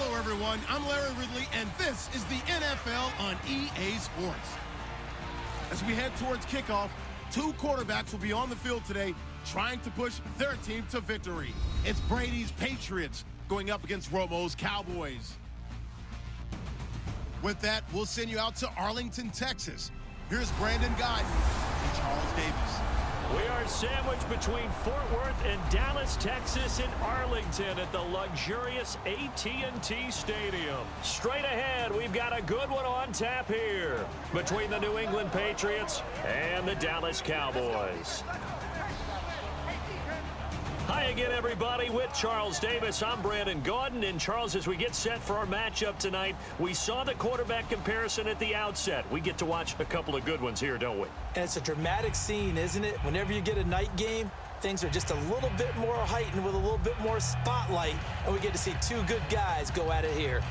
Hello, everyone. I'm Larry Ridley, and this is the NFL on EA Sports. As we head towards kickoff, two quarterbacks will be on the field today trying to push their team to victory. It's Brady's Patriots going up against Romo's Cowboys. With that, we'll send you out to Arlington, Texas. Here's Brandon Guyton and Charles Davis. We are sandwiched between Fort Worth and Dallas, Texas in Arlington at the luxurious AT&T Stadium. Straight ahead, we've got a good one on tap here between the New England Patriots and the Dallas Cowboys. Hi again, everybody. With Charles Davis, I'm Brandon Guyton. And Charles, as we get set for our matchup tonight, we saw the quarterback comparison at the outset. We get to watch a couple of good ones here, don't we? And it's a dramatic scene, isn't it? Whenever you get a night game, things are just a little bit more heightened with a little bit more spotlight, and we get to see two good guys go at it here.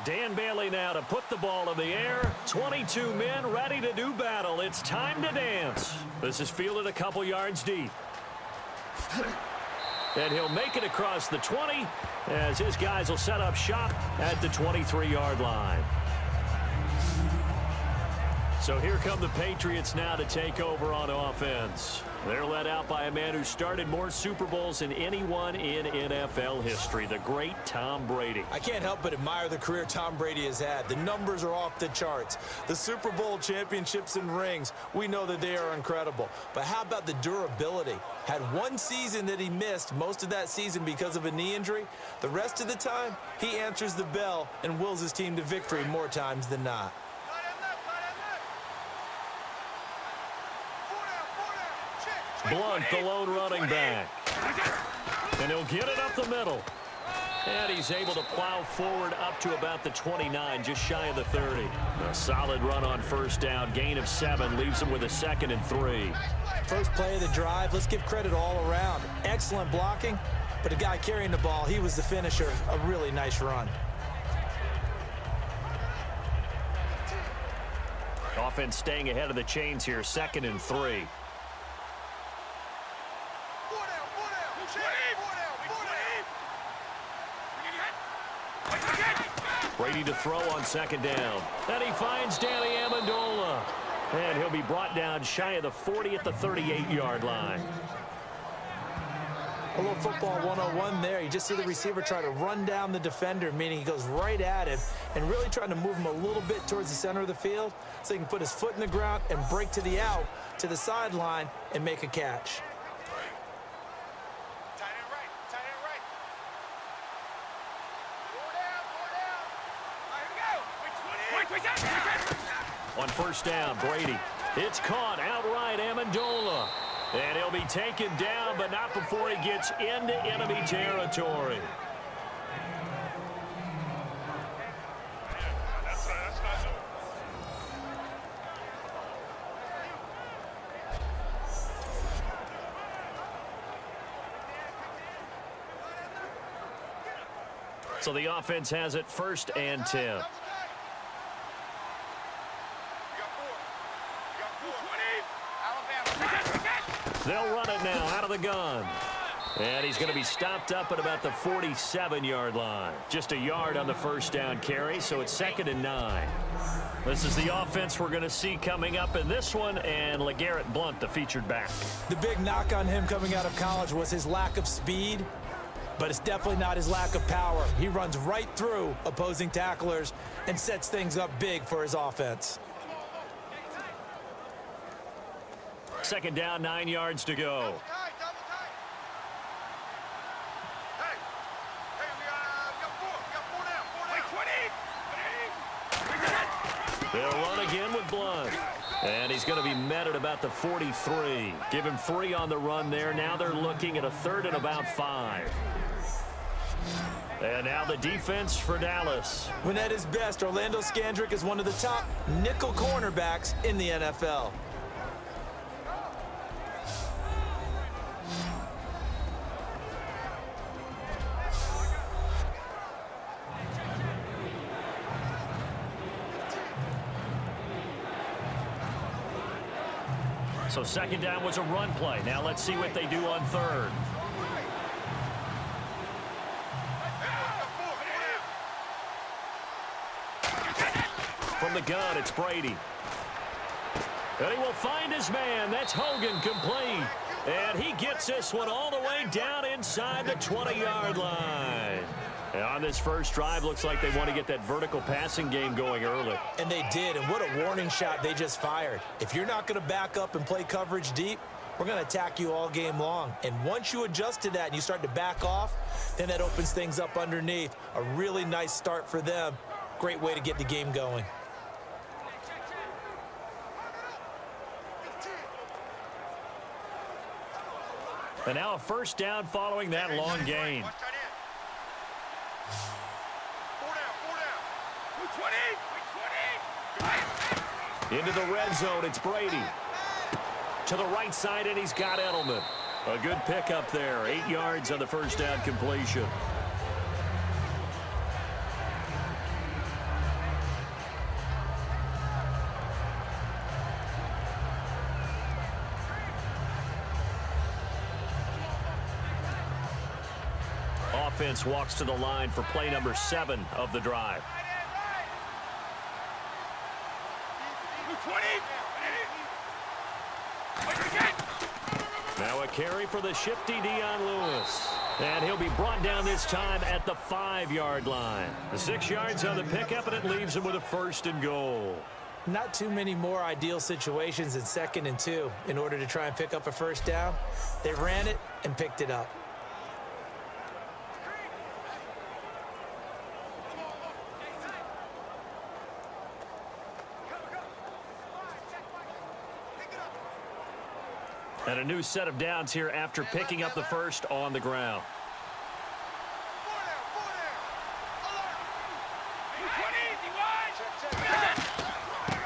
Dan Bailey now to put the ball in the air. 22 men ready to do battle. It's time to dance. This is fielded a couple yards deep. And he'll make it across the 20 as his guys will set up shop at the 23-yard line. So here come the Patriots now to take over on offense. They're led out by a man who started more Super Bowls than anyone in NFL history, the great Tom Brady. I can't help but admire the career Tom Brady has had. The numbers are off the charts. The Super Bowl championships and rings, we know that they are incredible. But how about the durability? Had one season that he missed, most of that season because of a knee injury. The rest of the time, he answers the bell and wills his team to victory more times than not. Blunt, the lone running back. And he'll get it up the middle. And he's able to plow forward up to about the 29, just shy of the 30. A solid run on first down. Gain of 7 leaves him with a 2nd and 3. First play of the drive, let's give credit all around. Excellent blocking, but the guy carrying the ball, he was the finisher. A really nice run. Offense staying ahead of the chains here, 2nd and 3. Brady to throw on 2nd down. And he finds Danny Amendola. And he'll be brought down shy of the 40 at the 38-yard line. A little football 101 there. You just see the receiver try to run down the defender, meaning he goes right at him and really trying to move him a little bit towards the center of the field so he can put his foot in the ground and break to the out, to the sideline, and make a catch. On first down, Brady. It's caught outright, Amendola. And he'll be taken down, but not before he gets into enemy territory. So the offense has it 1st and 10. They'll run it now out of the gun. And he's going to be stopped up at about the 47-yard line. Just a yard on the first down carry, so it's 2nd and 9. This is the offense we're going to see coming up in this one, and LeGarrette Blount, the featured back. The big knock on him coming out of college was his lack of speed, but it's definitely not his lack of power. He runs right through opposing tacklers and sets things up big for his offense. 2nd down, 9 yards to go. They'll run again with Blount. And he's going to be met at about the 43. Give him 3 on the run there. Now they're looking at a 3rd and about 5. And now the defense for Dallas. When at his best, Orlando Scandrick is one of the top nickel cornerbacks in the NFL. So second down was a run play. Now let's see what they do on third. From the gun, it's Brady. And he will find his man. That's Hogan, complete. And he gets this one all the way down inside the 20-yard line. And on this first drive, looks like they want to get that vertical passing game going early. And they did, and what a warning shot they just fired. If you're not going to back up and play coverage deep, we're going to attack you all game long. And once you adjust to that and you start to back off, then that opens things up underneath. A really nice start for them. Great way to get the game going. And now a first down following that long gain. Into the red zone, it's Brady. To the right side, and he's got Edelman. A good pickup there. 8 yards on the first down completion. Offense walks to the line for play number 7 of the drive. Now a carry for the shifty Dion Lewis. And he'll be brought down this time at the 5-yard line. The 6 yards on the pickup, and it leaves him with a first and goal. Not too many more ideal situations in 2nd and 2 in order to try and pick up a first down. They ran it and picked it up. And a new set of downs here after picking up the first on the ground.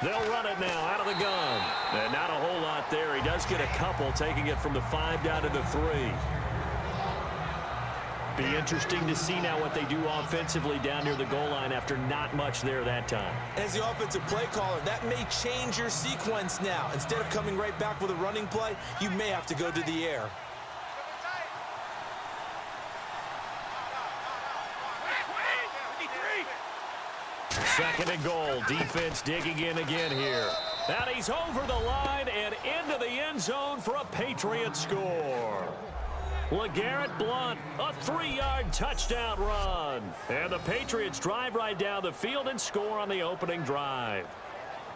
They'll run it now out of the gun. And not a whole lot there. He does get a couple, taking it from the 5 down to the 3. Be interesting to see now what they do offensively down near the goal line after not much there that time. As the offensive play caller, that may change your sequence now. Instead of coming right back with a running play, you may have to go to the air. Second and goal. Defense digging in again here. And he's over the line and into the end zone for a Patriots score. LeGarrette Blount, a 3-yard touchdown run. And the Patriots drive right down the field and score on the opening drive.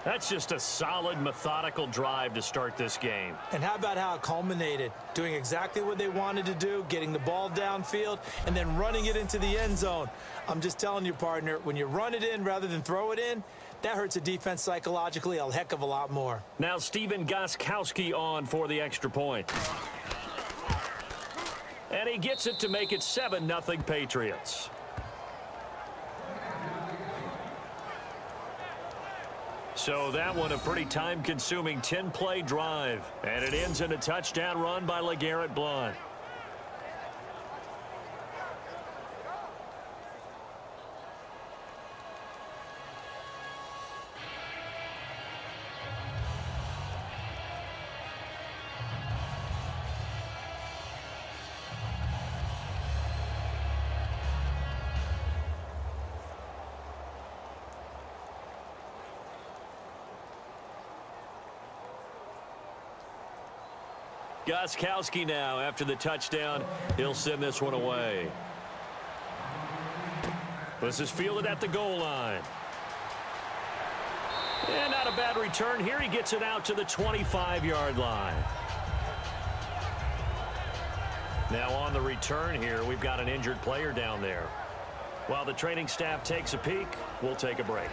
That's just a solid, methodical drive to start this game. And how about how it culminated? Doing exactly what they wanted to do, getting the ball downfield, and then running it into the end zone. I'm just telling you, partner, when you run it in rather than throw it in, that hurts a defense psychologically a heck of a lot more. Now Stephen Gostkowski on for the extra point. And he gets it to make it 7-0 Patriots. So that one a pretty time-consuming 10-play drive. And it ends in a touchdown run by LeGarrette Blount. Gostkowski now after the touchdown. He'll send this one away. This is fielded at the goal line. And not a bad return here. He gets it out to the 25-yard line. Now on the return here, we've got an injured player down there. While the training staff takes a peek, we'll take a break.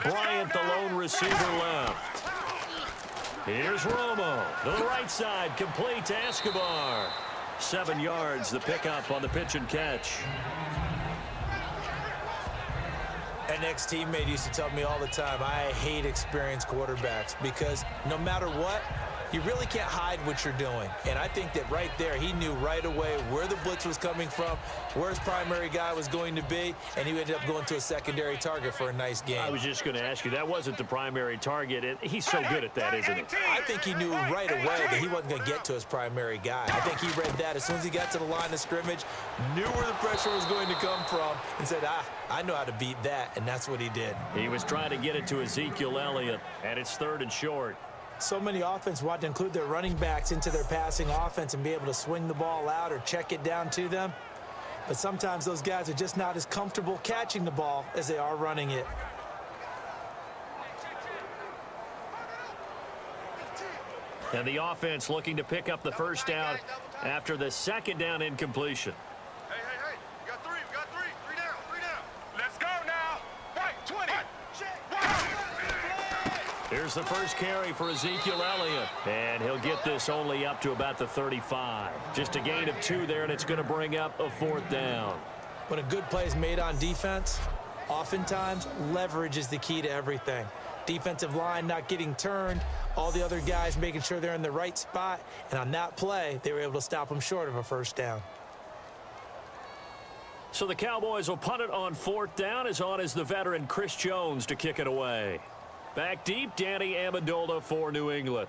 Bryant, the lone receiver, left. Here's Romo to the right side, complete to Escobar. 7 yards, the pickup on the pitch and catch. An ex-teammate used to tell me all the time, I hate experienced quarterbacks because no matter what, you really can't hide what you're doing. And I think that right there, he knew right away where the blitz was coming from, where his primary guy was going to be, and he ended up going to a secondary target for a nice game. I was just going to ask you, that wasn't the primary target, and he's so good at that, isn't he? I think he knew right away that he wasn't going to get to his primary guy. I think he read that as soon as he got to the line of scrimmage, knew where the pressure was going to come from, and said, I know how to beat that, and that's what he did. He was trying to get it to Ezekiel Elliott, and it's 3rd and short. So many offenses want to include their running backs into their passing offense and be able to swing the ball out or check it down to them. But sometimes those guys are just not as comfortable catching the ball as they are running it. And the offense looking to pick up the first down after the 2nd down incompletion. Hey, we got three. Three down. Let's go now. Right, 20. Here's the first carry for Ezekiel Elliott. And he'll get this only up to about the 35. Just a gain of 2 there, and it's going to bring up a 4th down. When a good play is made on defense, oftentimes leverage is the key to everything. Defensive line not getting turned, all the other guys making sure they're in the right spot, and on that play, they were able to stop them short of a first down. So the Cowboys will punt it on 4th down, as on is the veteran Chris Jones to kick it away. Back deep, Danny Amendola for New England.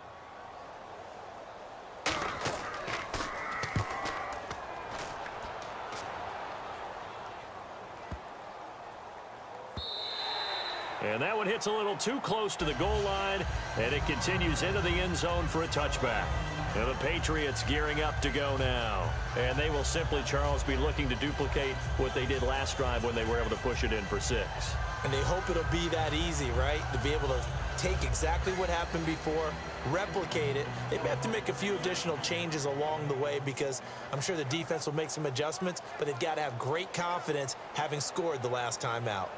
And that one hits a little too close to the goal line, and it continues into the end zone for a touchback. And the Patriots gearing up to go now. And they will simply, Charles, be looking to duplicate what they did last drive when they were able to push it in for 6. And they hope it'll be that easy, right? To be able to take exactly what happened before, replicate it. They may have to make a few additional changes along the way because I'm sure the defense will make some adjustments, but they've got to have great confidence having scored the last time out.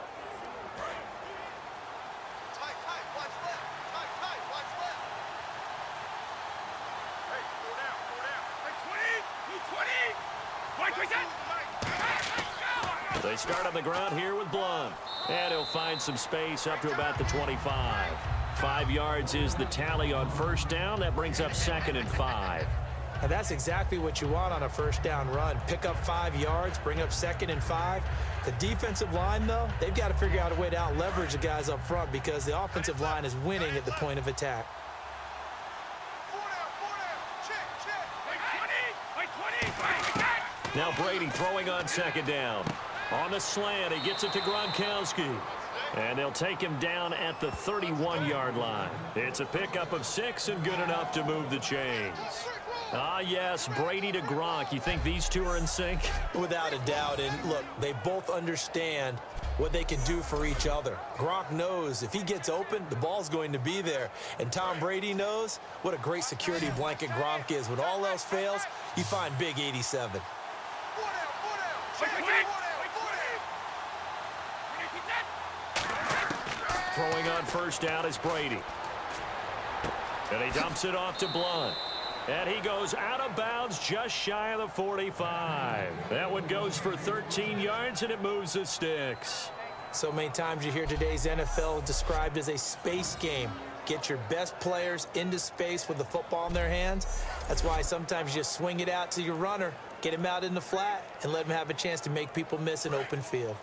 They start on the ground here with Blunt. And he'll find some space up to about the 25. 5 yards is the tally on first down. That brings up 2nd and 5. And that's exactly what you want on a first down run. Pick up 5 yards, bring up 2nd and 5. The defensive line, though, they've got to figure out a way to out-leverage the guys up front because the offensive line is winning at the point of attack. Now Brady throwing on 2nd down. On the slant, he gets it to Gronkowski. And they'll take him down at the 31-yard line. It's a pickup of 6 and good enough to move the chains. Ah, yes, Brady to Gronk. You think these two are in sync? Without a doubt. And look, they both understand what they can do for each other. Gronk knows if he gets open, the ball's going to be there. And Tom Brady knows what a great security blanket Gronk is. When all else fails, you find big 87. Throwing on first down is Brady. And he dumps it off to Blunt. And he goes out of bounds just shy of the 45. That one goes for 13 yards, and it moves the sticks. So many times you hear today's NFL described as a space game. Get your best players into space with the football in their hands. That's why sometimes you just swing it out to your runner, get him out in the flat, and let him have a chance to make people miss an open field.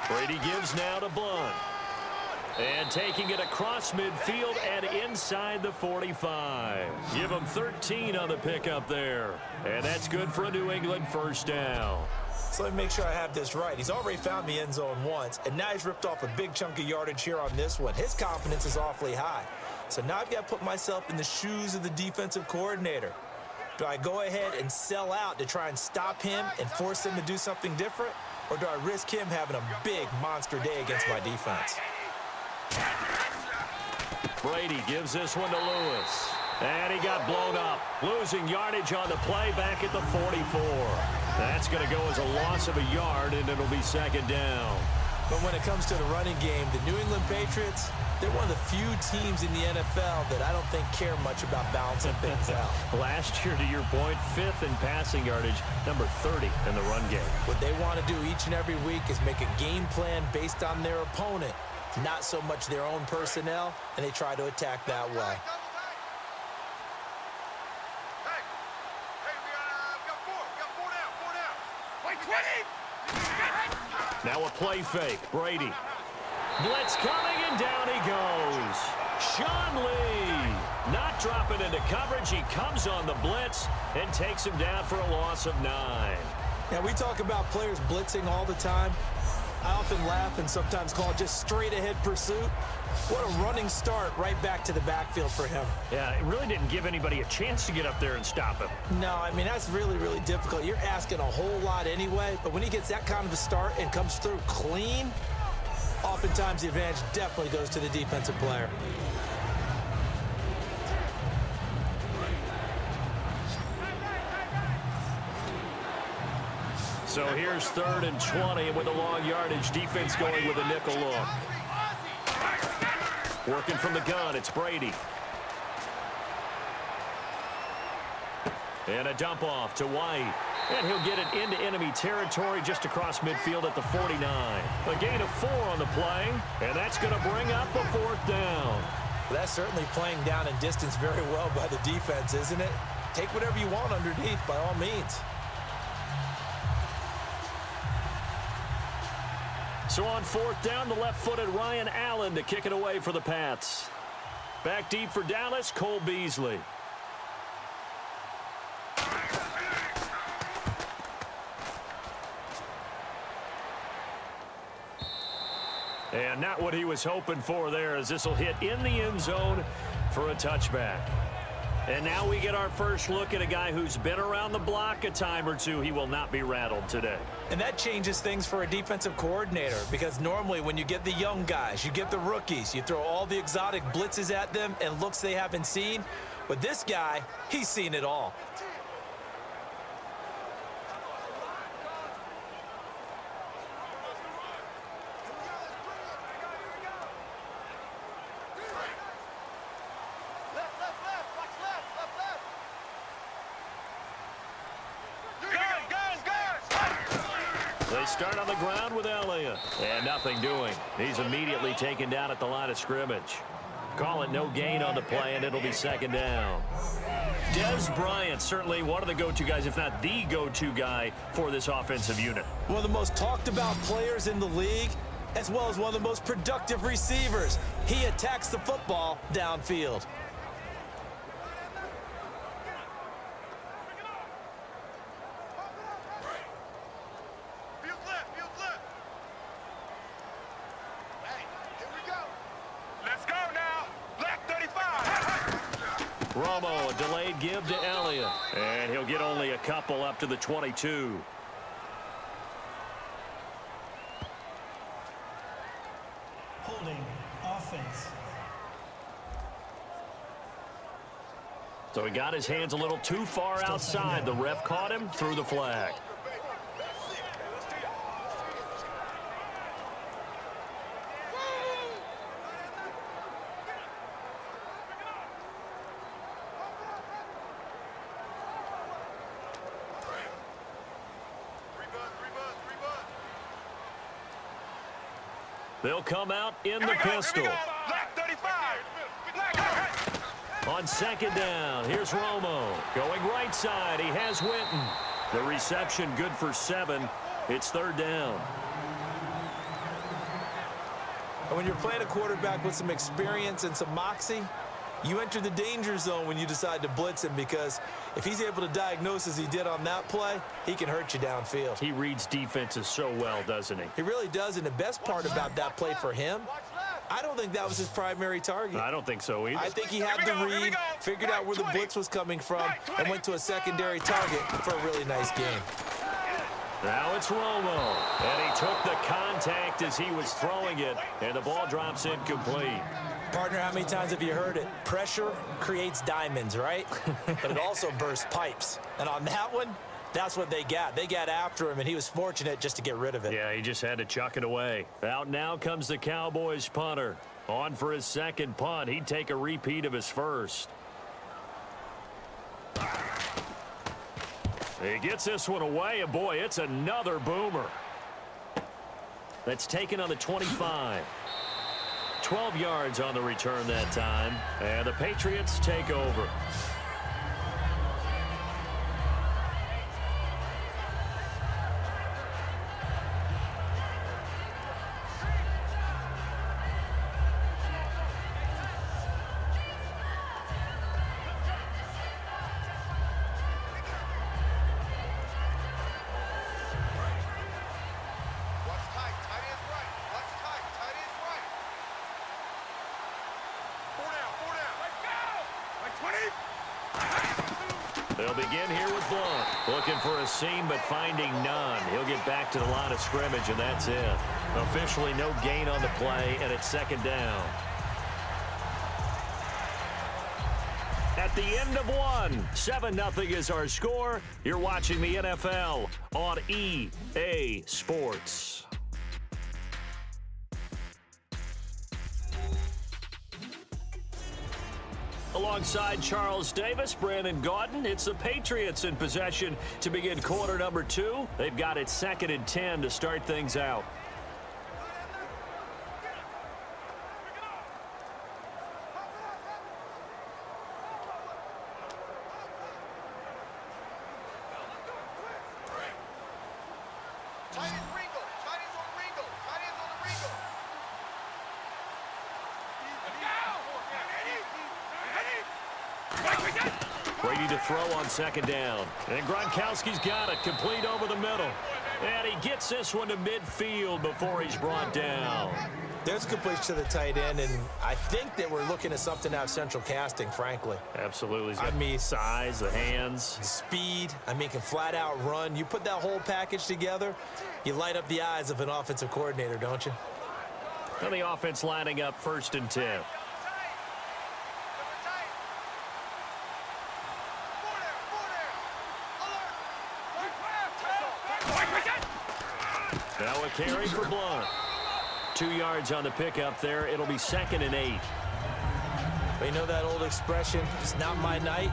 Brady gives now to Blunt. And taking it across midfield and inside the 45. Give him 13 on the pickup there. And that's good for a New England first down. So let me make sure I have this right. He's already found the end zone once, and now he's ripped off a big chunk of yardage here on this one. His confidence is awfully high. So now I've got to put myself in the shoes of the defensive coordinator. Do I go ahead and sell out to try and stop him and force him to do something different? Or do I risk him having a big monster day against my defense? Brady gives this one to Lewis. And he got blown up, losing yardage on the play back at the 44. That's going to go as a loss of a yard, and it'll be second down. But when it comes to the running game, the New England Patriots, they're one of the few teams in the NFL that I don't think care much about balancing things out. Last year, to your point, 5th in passing yardage, number 30 in the run game. What they want to do each and every week is make a game plan based on their opponent, not so much their own personnel, and they try to attack that way. Now a play fake. Brady. Blitz coming, and down he goes. Sean Lee not dropping into coverage. He comes on the blitz and takes him down for a loss of 9. Now, we talk about players blitzing all the time. I often laugh and sometimes call it just straight-ahead pursuit. What a running start right back to the backfield for him. Yeah, it really didn't give anybody a chance to get up there and stop him. No, I mean, that's really, really difficult. You're asking a whole lot anyway, but when he gets that kind of a start and comes through clean, oftentimes the advantage definitely goes to the defensive player. So here's 3rd and 20, and with a long yardage, defense going with a nickel look. Working from the gun, it's Brady. And a dump off to White. And he'll get it into enemy territory just across midfield at the 49. A gain of 4 on the play, and that's going to bring up a 4th down. Well, that's certainly playing down in distance very well by the defense, isn't it? Take whatever you want underneath by all means. So on 4th down, the left-footed Ryan Allen to kick it away for the Pats. Back deep for Dallas, Cole Beasley. And not what he was hoping for there, as this will hit in the end zone for a touchback. And now we get our first look at a guy who's been around the block a time or two. He will not be rattled today. And that changes things for a defensive coordinator, because normally when you get the young guys, you get the rookies, you throw all the exotic blitzes at them and looks they haven't seen. But this guy, he's seen it all. Start on the ground with Elliott. And nothing doing. He's immediately taken down at the line of scrimmage. Call it no gain on the play, and it'll be second down. Dez Bryant, certainly one of the go-to guys, if not the go-to guy for this offensive unit. One of the most talked about players in the league, as well as one of the most productive receivers. He attacks the football downfield. Romo, a delayed give to Elliott. And he'll get only a couple up to the 22. Holding offense. So he got his hands a little too far outside. The ref caught him, threw the flag. They'll come out in the pistol. On second down, here's Romo. Going right side, he has Winton. The reception good for 7. It's third down. And when you're playing a quarterback with some experience and some moxie, you enter the danger zone when you decide to blitz him, because if he's able to diagnose as he did on that play, he can hurt you downfield. He reads defenses so well, doesn't he? He really does, and the best part about that play for him, I don't think that was his primary target. I don't think so either. I think he had the read, figured out where the blitz was coming from, and went to a secondary target for a really nice game. Now it's Romo, and he took the contact as he was throwing it, and the ball drops incomplete. Partner, how many times have you heard it? Pressure creates diamonds, right? But it also bursts pipes. And on that one, that's what they got. They got after him, and he was fortunate just to get rid of it. Yeah, he just had to chuck it away. Out now comes the Cowboys punter. On for his second punt. He'd take a repeat of his first. He gets this one away, and boy, it's another boomer. That's taken on the 25. 12 yards on the return that time, and the Patriots take over. They'll begin here with Blunt. Looking for a seam, but finding none. He'll get back to the line of scrimmage, and that's it. Officially no gain on the play, and it's second down. At the end of one, 7-0 is our score. You're watching the NFL on EA Sports. Alongside Charles Davis, Brandon Gaudin, it's the Patriots in possession to begin quarter number 2. They've got it 2nd and 10 to start things out. Brady to throw on second down. And Gronkowski's got it, complete over the middle. And he gets this one to midfield before he's brought down. There's a completion to the tight end, and I think that we're looking at something out of central casting, frankly. Absolutely. He's got size, the hands. The speed. I mean, can flat out run. You put that whole package together, you light up the eyes of an offensive coordinator, don't you? And the offense lining up 1st and 10. Now a carry for Blunt. 2 yards on the pickup there. It'll be 2nd and 8. But you know that old expression, it's not my night?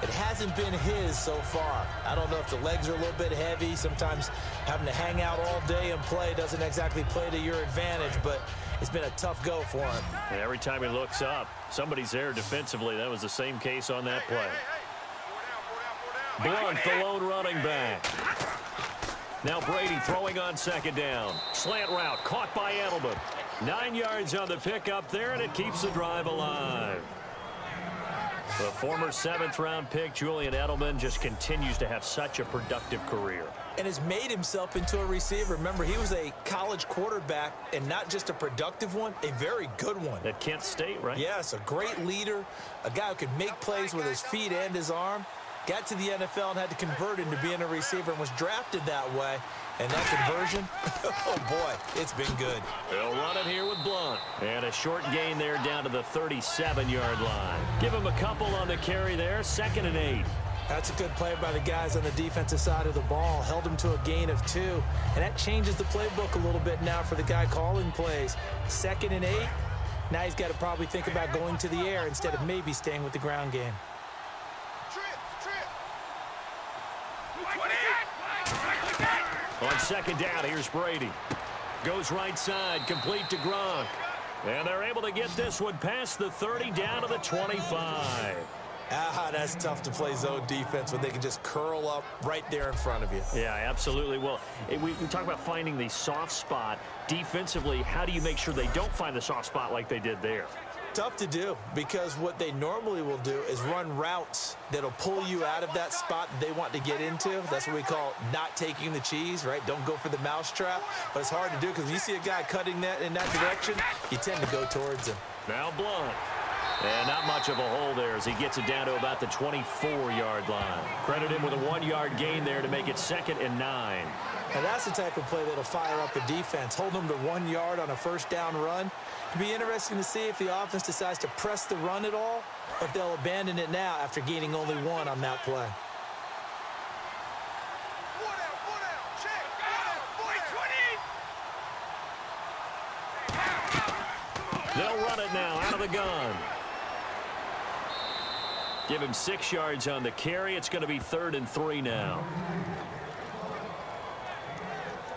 It hasn't been his so far. I don't know if the legs are a little bit heavy. Sometimes having to hang out all day and play doesn't exactly play to your advantage, but it's been a tough go for him. And every time he looks up, somebody's there defensively. That was the same case on that play. Blunt, the lone running back. Now Brady throwing on second down. Slant route caught by Edelman. 9 yards on the pickup there, and it keeps the drive alive. The former 7th-round pick, Julian Edelman, just continues to have such a productive career. And has made himself into a receiver. Remember, he was a college quarterback, and not just a productive one, a very good one. At Kent State, right? Yes, a great leader, a guy who could make plays with his feet and his arm. Got to the NFL and had to convert into being a receiver and was drafted that way. And that conversion, oh boy, it's been good. They'll run it here with Blunt. And a short gain there down to the 37-yard line. Give him a couple on the carry there, 2nd and 8. That's a good play by the guys on the defensive side of the ball. Held him to a gain of 2. And that changes the playbook a little bit now for the guy calling plays. 2nd and 8. Now he's got to probably think about going to the air instead of maybe staying with the ground game. On 2nd down, here's Brady. Goes right side, complete to Gronk. And they're able to get this one past the 30 down to the 25. That's tough to play zone defense when they can just curl up right there in front of you. Yeah, absolutely. Well, we talk about finding the soft spot. Defensively, how do you make sure they don't find the soft spot like they did there? Tough to do, because what they normally will do is run routes that'll pull you out of that spot they want to get into. That's what we call not taking the cheese, right? Don't go for the mousetrap. But it's hard to do because when you see a guy cutting that in that direction, you tend to go towards him. Now Blunt. And not much of a hole there as he gets it down to about the 24-yard line. Credit him with a 1-yard gain there to make it 2nd and 9. And that's the type of play that'll fire up the defense. Hold them to 1 yard on a first down run. It'll be interesting to see if the offense decides to press the run at all, or if they'll abandon it now after gaining only 1 on that play. They'll run it now out of the gun. Give him 6 yards on the carry. It's going to be 3rd and 3 now.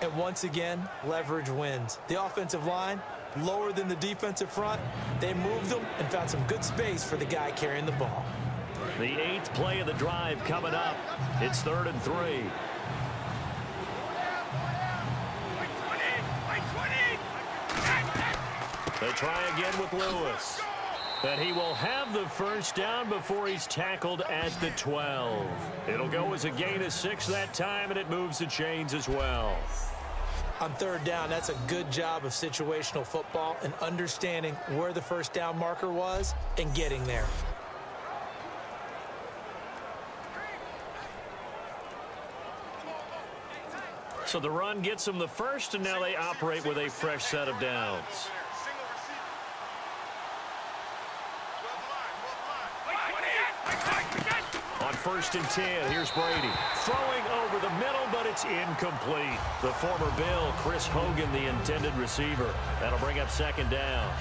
And once again, leverage wins. The offensive line, lower than the defensive front. They moved them and found some good space for the guy carrying the ball. The 8th play of the drive coming up. It's 3rd and 3. They try again with Lewis. And he will have the first down before he's tackled at the 12. It'll go as a gain of 6 that time, and it moves the chains as well. On 3rd down, that's a good job of situational football and understanding where the first down marker was and getting there. So the run gets them the first, and now they operate with a fresh set of downs. On 1st and 10, here's Brady. Throwing over the middle, but it's incomplete. The former Bill, Chris Hogan, the intended receiver. That'll bring up 2nd down.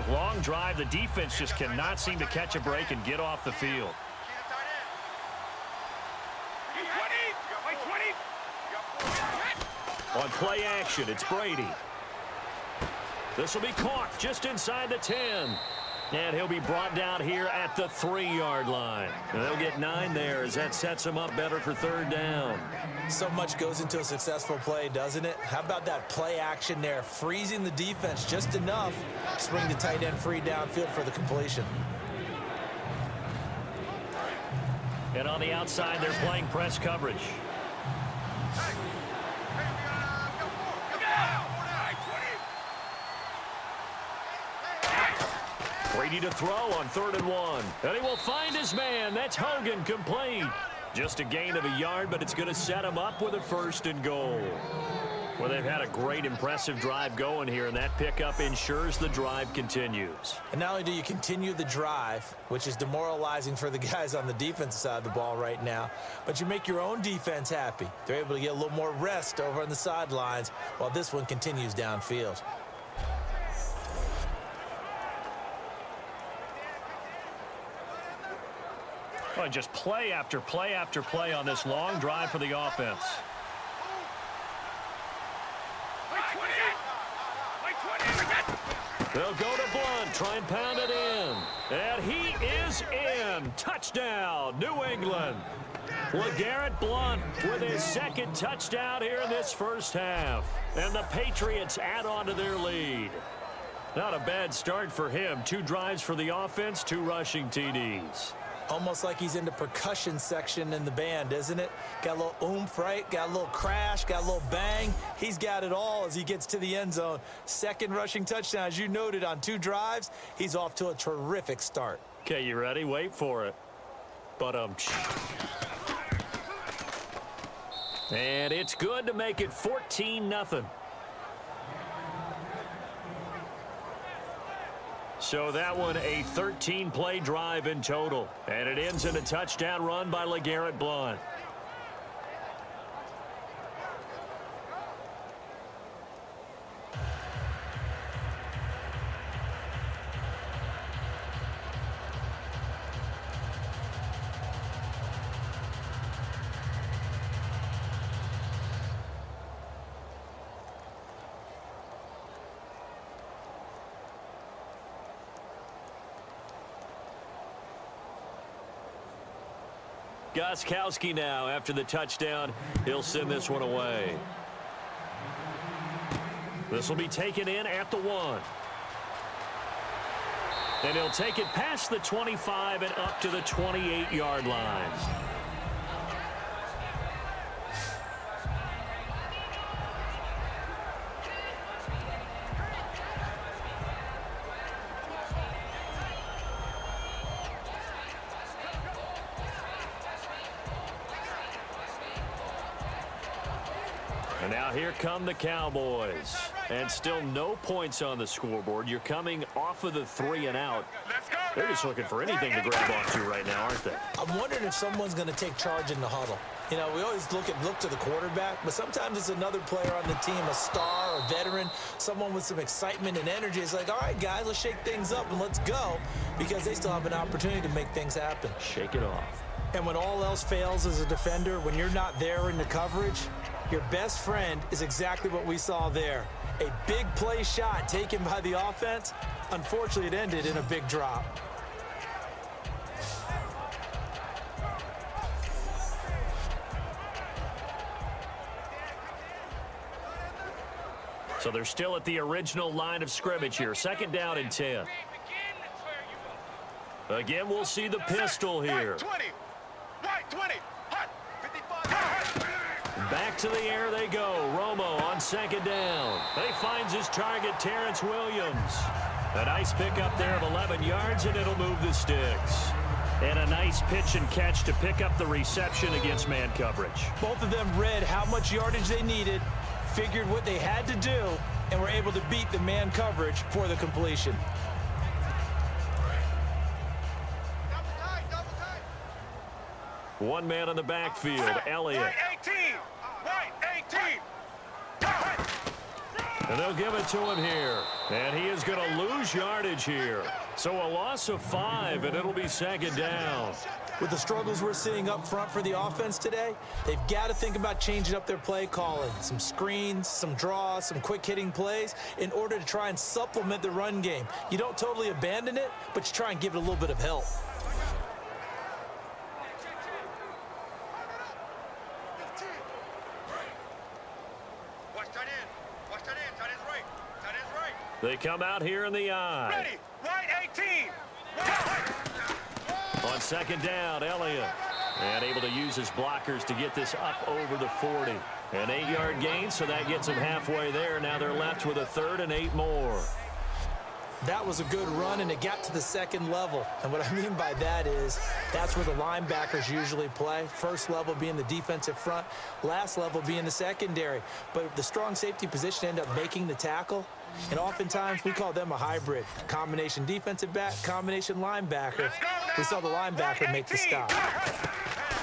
Long drive. The defense just cannot seem to catch a break and get off the field. On play action, it's Brady. This will be caught just inside the 10. And he'll be brought down here at the 3-yard line. And they'll get 9 there as that sets him up better for 3rd down. So much goes into a successful play, doesn't it? How about that play action there? Freezing the defense just enough to bring the tight end free downfield for the completion. And on the outside, they're playing press coverage. Brady to throw on 3rd and 1. And he will find his man. That's Hogan, complete. Just a gain of a yard, but it's going to set him up with a 1st and goal. Well, they've had a great, impressive drive going here, and that pickup ensures the drive continues. And not only do you continue the drive, which is demoralizing for the guys on the defensive side of the ball right now, but you make your own defense happy. They're able to get a little more rest over on the sidelines while this one continues downfield. Well, just play after play after play on this long drive for the offense. They'll go to Blunt, try and pound it in. And he is in. Touchdown, New England. LeGarrette Blunt with his 2nd touchdown here in this first half. And the Patriots add on to their lead. Not a bad start for him. 2 drives for the offense, 2 rushing TDs. Almost like he's in the percussion section in the band, isn't it? Got a little oomph, right? Got a little crash, got a little bang. He's got it all as he gets to the end zone. 2nd rushing touchdown, as you noted, on 2 drives. He's off to a terrific start. Okay, you ready? Wait for it. But and it's good to make it 14-0. So that one a 13-play drive in total. And it ends in a touchdown run by LeGarrette Blunt. Gostkowski now after the touchdown. He'll send this one away. This will be taken in at the 1. And he'll take it past the 25 and up to the 28-yard line. Now here come the Cowboys. And still no points on the scoreboard. You're coming off of the 3 and out. They're just looking for anything to grab onto right now, aren't they? I'm wondering if someone's going to take charge in the huddle. You know, we always look to the quarterback, but sometimes it's another player on the team, a star, a veteran, someone with some excitement and energy. It's like, all right, guys, let's shake things up and let's go, because they still have an opportunity to make things happen. Shake it off. And when all else fails as a defender, when you're not there in the coverage, your best friend is exactly what we saw there. A big play shot taken by the offense. Unfortunately, it ended in a big drop. So they're still at the original line of scrimmage here. 2nd down and 10. Again, we'll see the pistol here. Right 20. Hot. 55. Back to the air they go. Romo on 2nd down. He finds his target, Terrence Williams. A nice pickup there of 11 yards, and it'll move the sticks. And a nice pitch and catch to pick up the reception against man coverage. Both of them read how much yardage they needed, figured what they had to do, and were able to beat the man coverage for the completion. One man in the backfield, Elliott. Right 18. Right 18. And they'll give it to him here. And he is going to lose yardage here. So a loss of 5, and it'll be 2nd down. With the struggles we're seeing up front for the offense today, they've got to think about changing up their play calling. Some screens, some draws, some quick-hitting plays in order to try and supplement the run game. You don't totally abandon it, but you try and give it a little bit of help. They come out here in the eye. Ready. Right 18. On 2nd down, Elliott. And able to use his blockers to get this up over the 40. An 8-yard gain, so that gets them halfway there. Now they're left with a 3rd and 8 more. That was a good run, and it got to the 2nd level. And what I mean by that is that's where the linebackers usually play. First level being the defensive front, last level being the secondary. But the strong safety position ended up making the tackle. And oftentimes we call them a hybrid. Combination defensive back, combination linebacker. We saw the linebacker make the stop.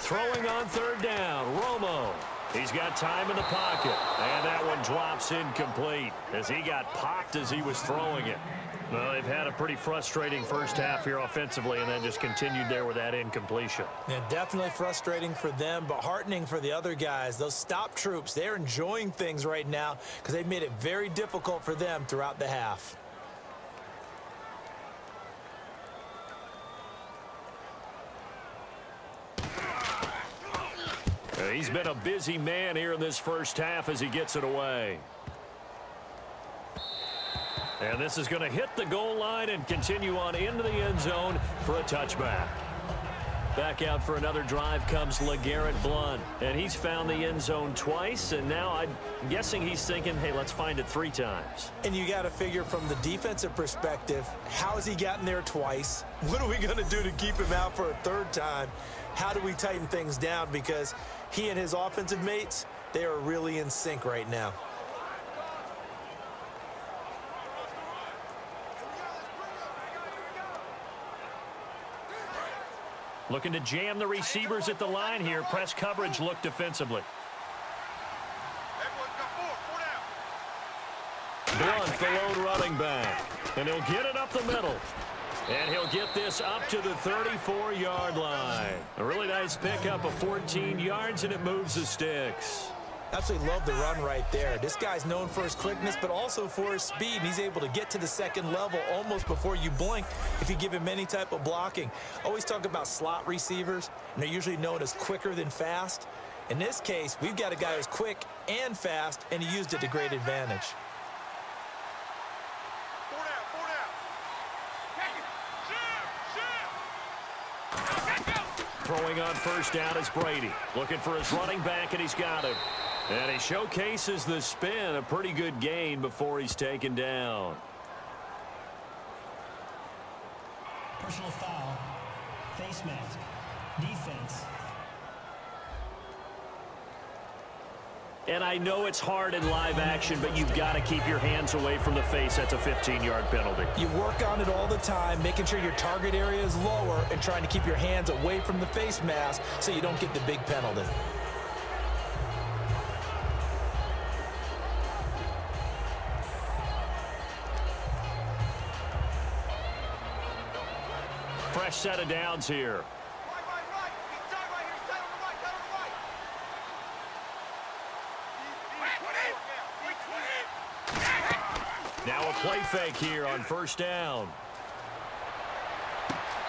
Throwing on 3rd down, Romo. He's got time in the pocket. And that one drops incomplete as he got popped as he was throwing it. Well, they've had a pretty frustrating first half here offensively, and then just continued there with that incompletion. Yeah, definitely frustrating for them, but heartening for the other guys. Those stop troops, they're enjoying things right now because they've made it very difficult for them throughout the half. He's been a busy man here in this first half as he gets it away. And this is going to hit the goal line and continue on into the end zone for a touchback. Back out for another drive comes LeGarrette Blount. And he's found the end zone twice, and now I'm guessing he's thinking, hey, let's find it 3 times. And you got to figure from the defensive perspective, how has he gotten there twice? What are we going to do to keep him out for a 3rd time? How do we tighten things down? Because he and his offensive mates, they are really in sync right now. Looking to jam the receivers at the line here. Press coverage look defensively. Blount, the lone running back. And he'll get it up the middle. And he'll get this up to the 34-yard line. A really nice pickup of 14 yards, and it moves the sticks. Absolutely love the run right there. This guy's known for his quickness, but also for his speed. And he's able to get to the 2nd level almost before you blink if you give him any type of blocking. Always talk about slot receivers, and they're usually known as quicker than fast. In this case, we've got a guy who's quick and fast, and he used it to great advantage. Throwing on 1st down is Brady. Looking for his running back, and he's got him. And he showcases the spin. A pretty good gain before he's taken down. Personal foul. Face mask. Defense. And I know it's hard in live action, but you've got to keep your hands away from the face. That's a 15-yard penalty. You work on it all the time, making sure your target area is lower and trying to keep your hands away from the face mask so you don't get the big penalty. Fresh set of downs here. Right. He's tight right here. He's tight on the right. Tight on the right. Now a play fake here on first down.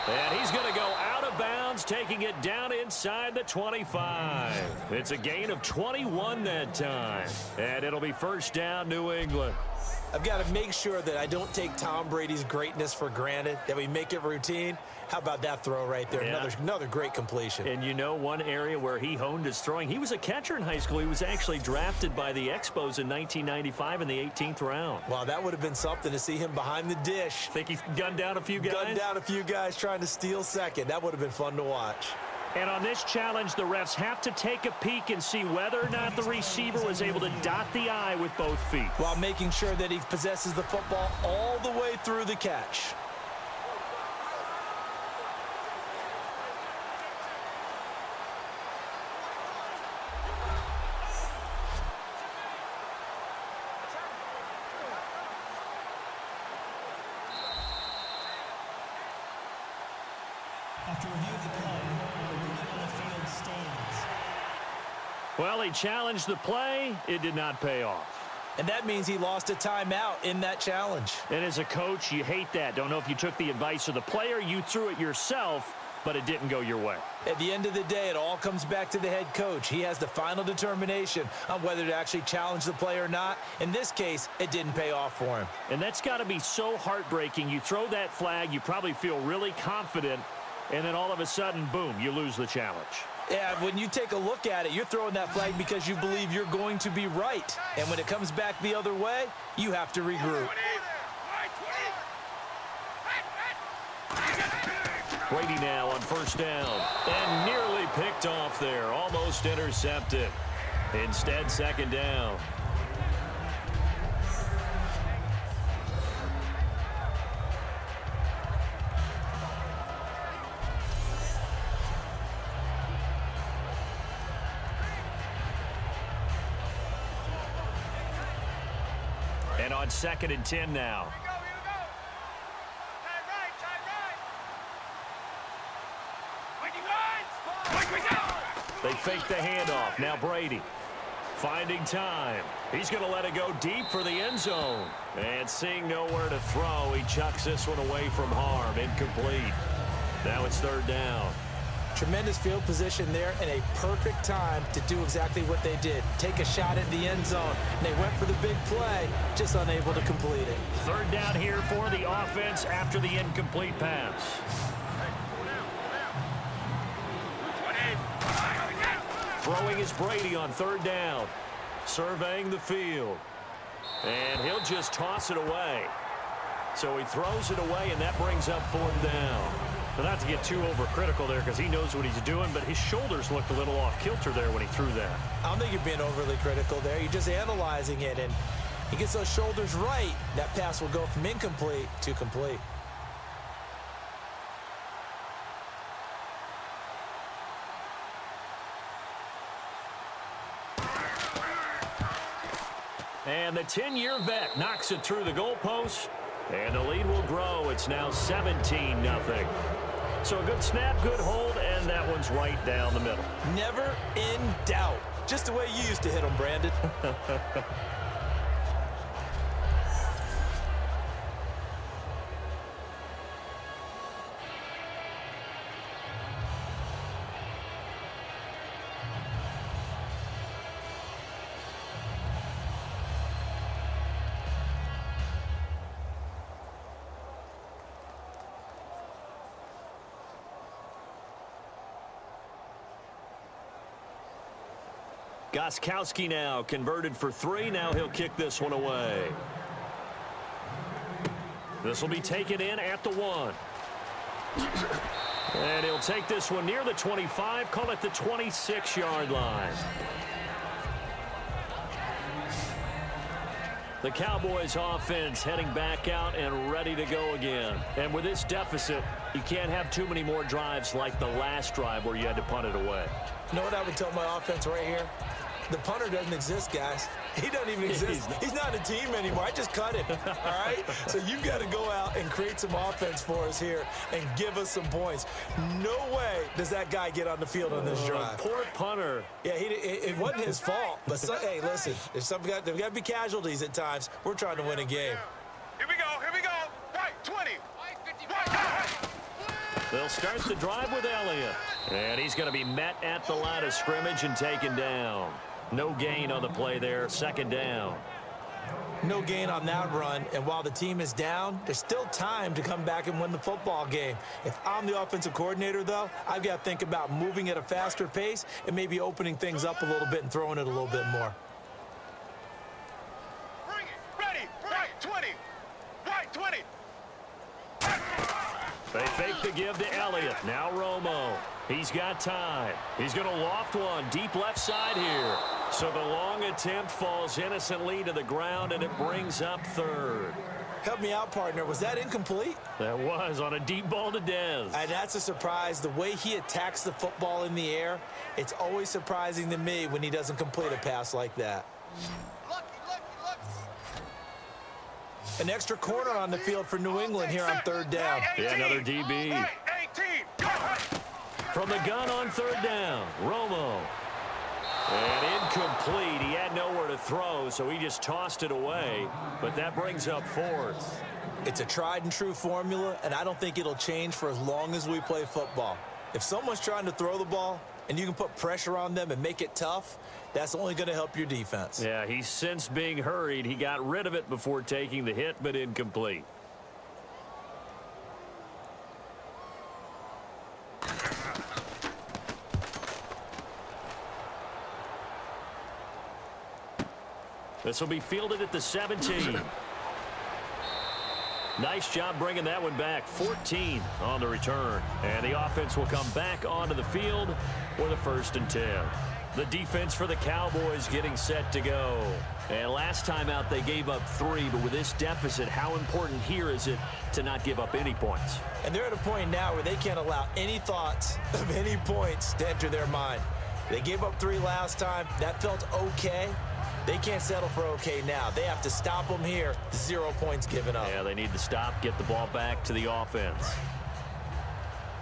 And he's going to go out of bounds, taking it down inside the 25. It's a gain of 21 that time. And it'll be first down, New England. I've got to make sure that I don't take Tom Brady's greatness for granted, that we make it routine. How about that throw right there? Yeah. Another great completion. And you know one area where he honed his throwing, he was a catcher in high school. He was actually drafted by the Expos in 1995 in the 18th round. Wow, that would have been something to see him behind the dish. Think he's gunned down a few guys? Gunned down a few guys trying to steal second. That would have been fun to watch. And on this challenge, the refs have to take a peek and see whether or not the receiver was able to dot the I with both feet. While making sure that he possesses the football all the way through the catch. After review of the play, the ruling on the field stands. Well, he challenged the play. It did not pay off. And that means he lost a timeout in that challenge. And as a coach, you hate that. Don't know if you took the advice of the player, you threw it yourself, but it didn't go your way. At the end of the day, it all comes back to the head coach. He has the final determination on whether to actually challenge the play or not. In this case, it didn't pay off for him. And that's got to be so heartbreaking. You throw that flag, you probably feel really confident, and then all of a sudden, boom, you lose the challenge. Yeah, when you take a look at it, you're throwing that flag because you believe you're going to be right. And when it comes back the other way, you have to regroup. Brady now on first down. And nearly picked off there. Almost intercepted. Instead, second down. And on 2nd and 10 now. They fake the handoff. Now Brady finding time. He's going to let it go deep for the end zone. And seeing nowhere to throw, he chucks this one away from harm. Incomplete. Now it's 3rd down. Tremendous field position there and a perfect time to do exactly what they did. Take a shot at the end zone. And they went for the big play, just unable to complete it. 3rd down here for the offense after the incomplete pass. Throwing is Brady on 3rd down. Surveying the field. And he'll just toss it away. So he throws it away, and that brings up 4th down. But not to get too overcritical there because he knows what he's doing, but his shoulders looked a little off kilter there when he threw that. I don't think you're being overly critical there. You're just analyzing it, and he gets those shoulders right. That pass will go from incomplete to complete. And the 10-year vet knocks it through the goalpost. And the lead will grow. It's now 17-0. So a good snap, good hold, and that one's right down the middle. Never in doubt. Just the way you used to hit them, Brandon. Gostkowski now converted for 3. Now he'll kick this one away. This will be taken in at the 1. And he'll take this one near the 25, call it the 26-yard line. The Cowboys offense heading back out and ready to go again. And with this deficit, you can't have too many more drives like the last drive where you had to punt it away. You know what I would tell my offense right here? The punter doesn't exist, guys. He doesn't even exist. He's not a team anymore. I just cut him, all right? So you've got to go out and create some offense for us here and give us some points. No way does that guy get on the field on this drive. Poor punter. Yeah, it wasn't his fault. But, hey, listen, there's got to be casualties at times. We're trying to win a game. Here we go. White, 20. White, 55. They'll start the drive with Elliott. And he's going to be met at the line of scrimmage and taken down. No gain on the play there, second down. No gain on that run, and while the team is down, there's still time to come back and win the football game. If I'm the offensive coordinator, though, I've got to think about moving at a faster pace and maybe opening things up a little bit and throwing it a little bit more. Bring it. Ready. White, 20. White, 20. They fake the give to Elliott. Now Romo. He's got time. He's going to loft one deep left side here. So the long attempt falls innocently to the ground, and it brings up third. Help me out, partner. Was that incomplete? That was on a deep ball to Dez. And that's a surprise. The way he attacks the football in the air, it's always surprising to me when he doesn't complete a pass like that. Lucky. An extra corner on the field for New England here on third down. Yeah, another DB. 18. From the gun on third down, Romo. And incomplete. He had nowhere to throw, so he just tossed it away. But that brings up fourth. It's a tried and true formula, and I don't think it'll change for as long as we play football. If someone's trying to throw the ball and you can put pressure on them and make it tough, that's only going to help your defense. Yeah, he's since being hurried. He got rid of it before taking the hit, but incomplete. This will be fielded at the 17. Nice job bringing that one back. 14 on the return. And the offense will come back onto the field with a 1st and 10. The defense for the Cowboys getting set to go. And last time out they gave up 3, but with this deficit, how important here is it to not give up any points? And they're at a point now where they can't allow any thoughts of any points to enter their mind. They gave up 3 last time. That felt okay. They can't settle for okay now. They have to stop them here. 0 points given up. Yeah, they need to stop, get the ball back to the offense.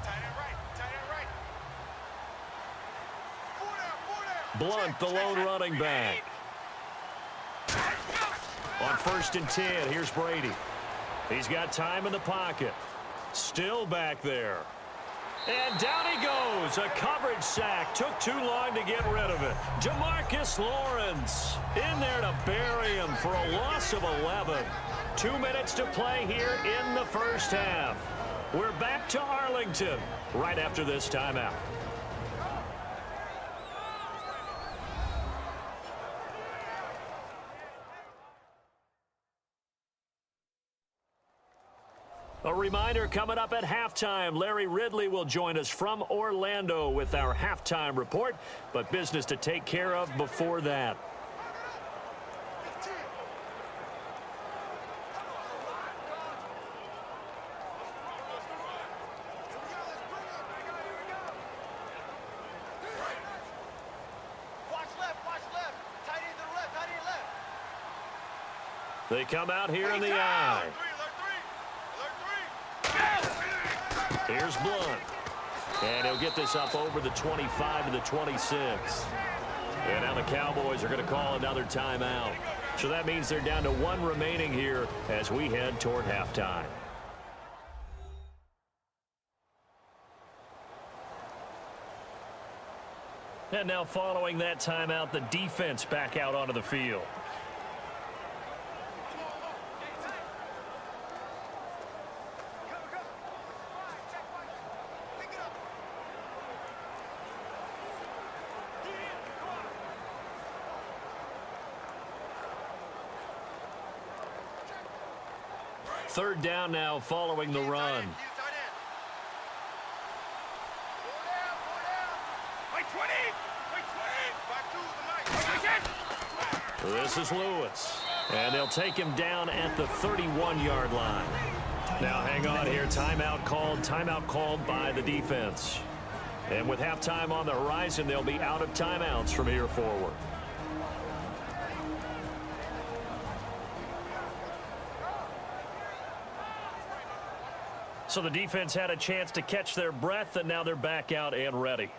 Tight end right. 4 down. Blunt, the lone running back. On 1st and 10, here's Brady. He's got time in the pocket. Still back there. And down he goes. A coverage sack. Took too long to get rid of it. Demarcus Lawrence in there to bury him for a loss of 11. 2 minutes to play here in the first half. We're back to Arlington right after this timeout. A reminder coming up at halftime, Larry Ridley will join us from Orlando with our halftime report, but business to take care of before that. Watch left. Tight end to the left. They come out here in the eye. Here's Blunt. And he'll get this up over the 25 to the 26. And now the Cowboys are going to call another timeout. So that means they're down to 1 remaining here as we head toward halftime. And now following that timeout, the defense back out onto the field. Third down now following the run. This is Lewis. And they'll take him down at the 31-yard line. Now hang on here. Timeout called by the defense. And with halftime on the horizon, they'll be out of timeouts from here forward. So the defense had a chance to catch their breath, and now they're back out and ready.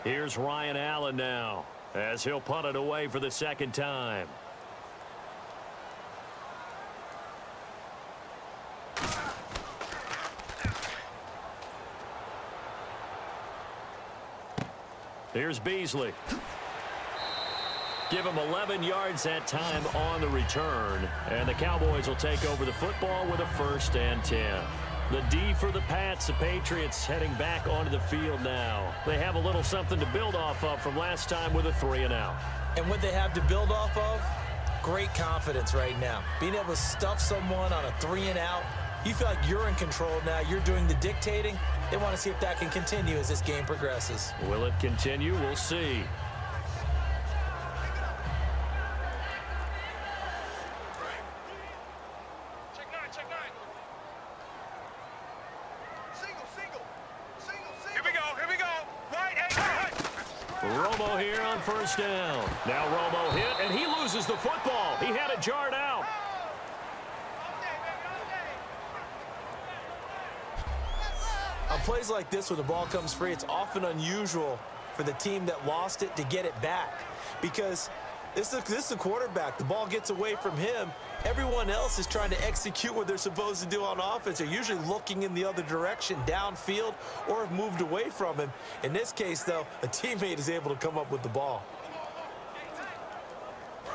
Here's Ryan Allen now, as he'll punt it away for the second time. Here's Beasley. Give him 11 yards that time on the return, and the Cowboys will take over the football with a 1st and 10. The D for the Pats, the Patriots heading back onto the field now. They have a little something to build off of from last time with a 3-and-out. And what they have to build off of, great confidence right now. Being able to stuff someone on a 3-and-out, you feel like you're in control now. You're doing the dictating. They want to see if that can continue as this game progresses. Will it continue? We'll see. Romo here on 1st down. Now Romo hit, and he loses the football. He had it jarred out. On plays like this, when the ball comes free, it's often unusual for the team that lost it to get it back. Because this is the quarterback. The ball gets away from him. Everyone else is trying to execute what they're supposed to do on offense. They're usually looking in the other direction, downfield, or have moved away from him. In this case, though, a teammate is able to come up with the ball.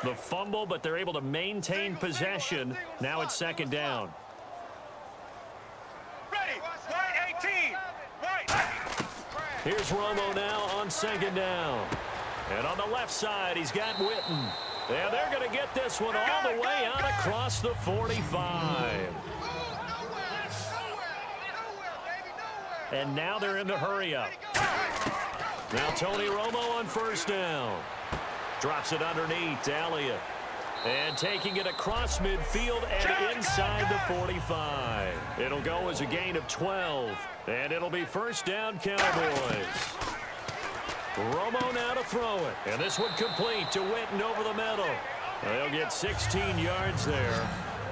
The fumble, but they're able to maintain possession. Now it's 2nd down. Ready, white 18, white. Here's Romo now on 2nd down. And on the left side, he's got Witten. And they're going to get this one all the way out across the 45. And now they're in the hurry-up. Now Tony Romo on 1st down. Drops it underneath to Elliott. And taking it across midfield and inside the 45. It'll go as a gain of 12. And it'll be 1st down Cowboys. Romo now to throw it. And this one complete to Witten over the middle. They'll get 16 yards there.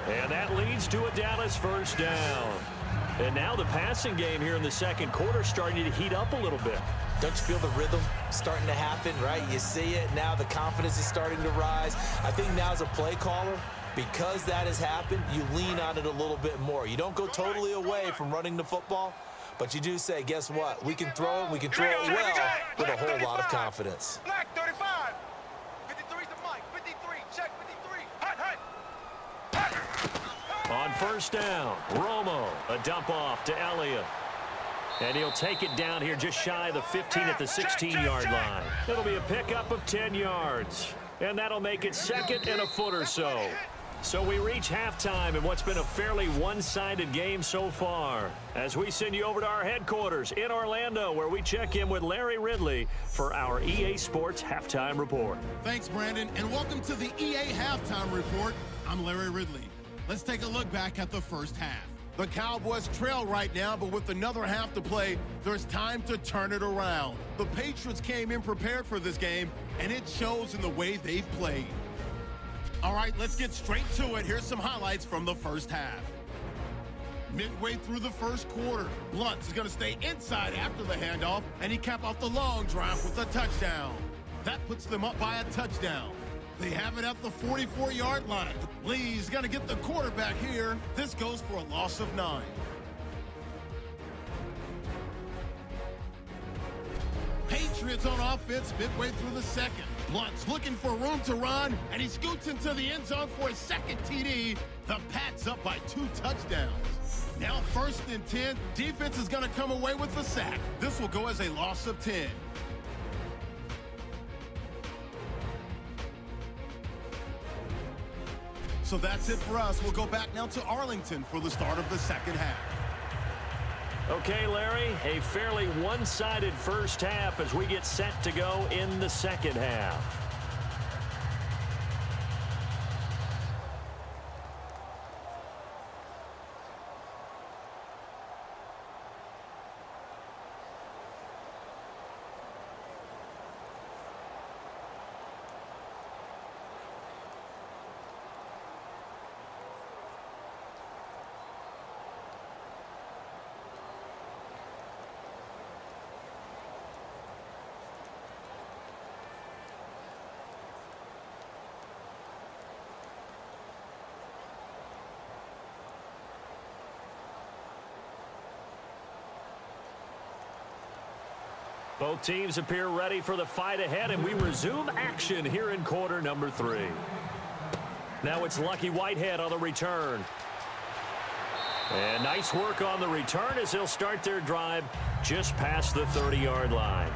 And that leads to a Dallas 1st down. And now the passing game here in the 2nd quarter starting to heat up a little bit. Don't you feel the rhythm starting to happen, right? You see it. Now the confidence is starting to rise. I think now as a play caller, because that has happened, you lean on it a little bit more. You don't go totally away from running the football. But you do say, guess what? We can throw it. We can throw it well with a whole lot of confidence. Black 35. 53's the mic. 53. Check 53. Hot. On 1st down, Romo, a dump off to Elliott. And he'll take it down here just shy of the 15 at the 16-yard line. It'll be a pickup of 10 yards. And that'll make it 2nd and a foot or so. So we reach halftime in what's been a fairly one-sided game so far, as we send you over to our headquarters in Orlando, where we check in with Larry Ridley for our EA Sports Halftime Report. Thanks, Brandon, and welcome to the EA Halftime Report. I'm Larry Ridley. Let's take a look back at the 1st half. The Cowboys trail right now, but with another half to play, there's time to turn it around. The Patriots came in prepared for this game, and it shows in the way they've played. All right, let's get straight to it. Here's some highlights from the 1st half. Midway through the 1st quarter, Blunt is going to stay inside after the handoff, and he capped off the long drive with a touchdown. That puts them up by a touchdown. They have it at the 44-yard line. Lee's going to get the quarterback here. This goes for a loss of 9. Patriots on offense midway through the 2nd. Blunt's looking for room to run, and he scoots into the end zone for his second TD. The Pats up by 2 touchdowns. Now 1st and 10. Defense is going to come away with the sack. This will go as a loss of 10. So that's it for us. We'll go back now to Arlington for the start of the second half. Okay, Larry, a fairly one-sided first half as we get set to go in the second half. Both teams appear ready for the fight ahead, and we resume action here in quarter number 3. Now it's Lucky Whitehead on the return. And nice work on the return as they'll start their drive just past the 30-yard line.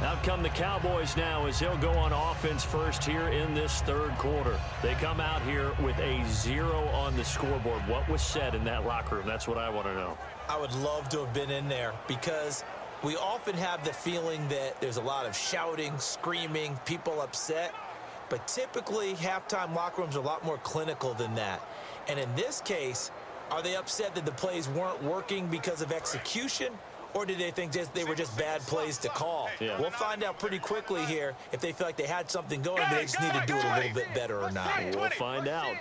Out come the Cowboys now as they'll go on offense first here in this third quarter. They come out here with a 0 on the scoreboard. What was said in that locker room? That's what I want to know. I would love to have been in there because we often have the feeling that there's a lot of shouting, screaming, people upset. But typically, halftime locker rooms are a lot more clinical than that. And in this case, are they upset that the plays weren't working because of execution? Or did they think they were just bad plays to call? Yeah. We'll find out pretty quickly here if they feel like they had something going, but they just need to do it a little bit better or not. We'll find out.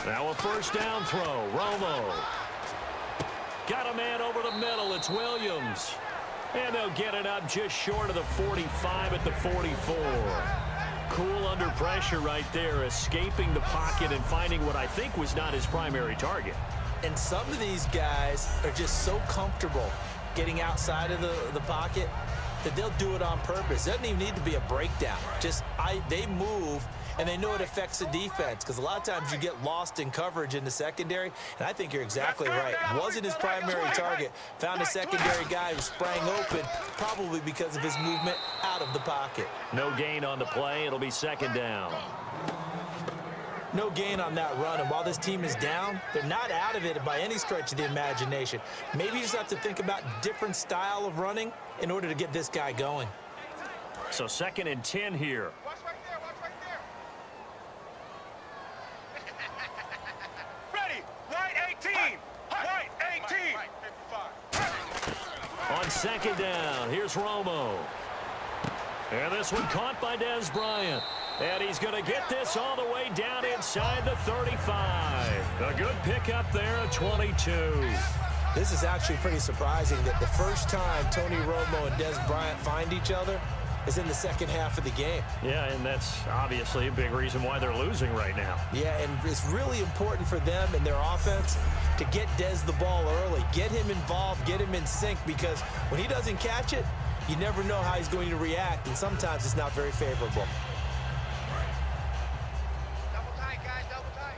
Now a first down throw. Romo. Got a man over the middle. It's Williams. And they'll get it up just short of the 45 at the 44. Cool under pressure right there, escaping the pocket and finding what I think was not his primary target. And some of these guys are just so comfortable getting outside of the pocket that they'll do it on purpose. It doesn't even need to be a breakdown. They move, and they know it affects the defense because a lot of times you get lost in coverage in the secondary, and I think you're exactly right. Wasn't his primary target. Found a secondary guy who sprang open, probably because of his movement out of the pocket. No gain on the play. It'll be second down. No gain on that run, and while this team is down, they're not out of it by any stretch of the imagination. Maybe you just have to think about different style of running in order to get this guy going. So 2nd and 10 here. Watch right there, watch right there. Ready, white 18, white 18. On 2nd down, here's Romo. And this one caught by Dez Bryant. And he's going to get this all the way down inside the 35. A good pickup there at 22. This is actually pretty surprising that the first time Tony Romo and Dez Bryant find each other is in the second half of the game. Yeah, and that's obviously a big reason why they're losing right now. Yeah, and it's really important for them and their offense to get Dez the ball early, get him involved, get him in sync, because when he doesn't catch it, you never know how he's going to react, and sometimes it's not very favorable. Double tight, guys, double tight.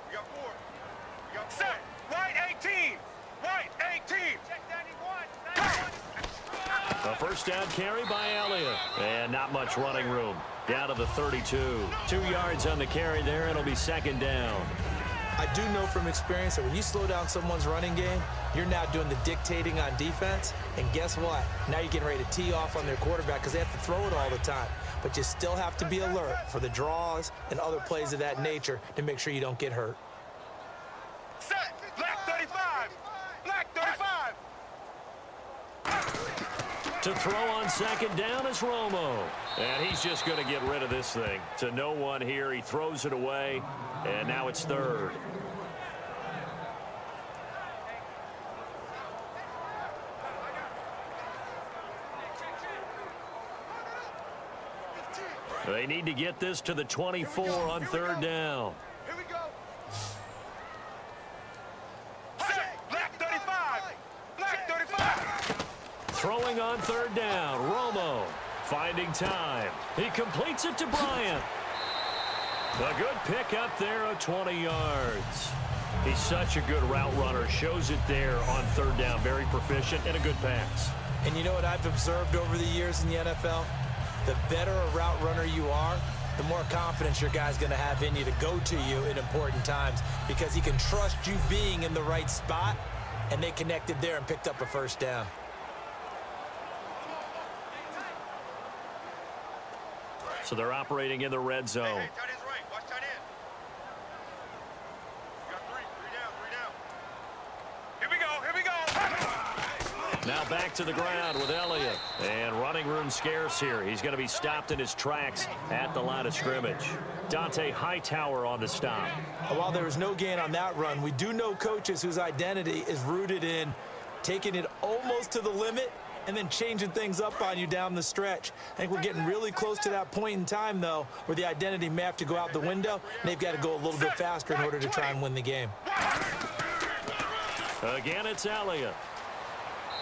We got 4. We got 4. Set, white 18, white 18. Check 91, 91. A first down carry by Elliott. And not much running room. Down to the 32. 2 yards on the carry there. It'll be second down. I do know from experience that when you slow down someone's running game, you're now doing the dictating on defense. And guess what? Now you're getting ready to tee off on their quarterback because they have to throw it all the time. But you still have to be alert for the draws and other plays of that nature to make sure you don't get hurt. Set, black 35, black 35. To throw on second down is Romo. And he's just going to get rid of this thing. To no one here. He throws it away. And now it's third. They need to get this to the 24 on third down. Here we go. Set, black 35. Throwing on third down, Romo finding time. He completes it to Bryant. A good pick up there of 20 yards. He's such a good route runner. Shows it there on third down. Very proficient and a good pass. And you know what I've observed over the years in the NFL? The better a route runner you are, the more confidence your guy's going to have in you to go to you in important times because he can trust you being in the right spot, and they connected there and picked up a first down. So they're operating in the red zone. Hey, tight end's right. Watch tight end. You got three down. Here we go. Now back to the ground with Elliott. And running room scarce here. He's going to be stopped in his tracks at the line of scrimmage. Dante Hightower on the stop. While there was no gain on that run, we do know coaches whose identity is rooted in taking it almost to the limit and then changing things up on you down the stretch. I think we're getting really close to that point in time, though, where the identity may have to go out the window, and they've got to go a little bit faster in order to try and win the game. Again, it's Elliott.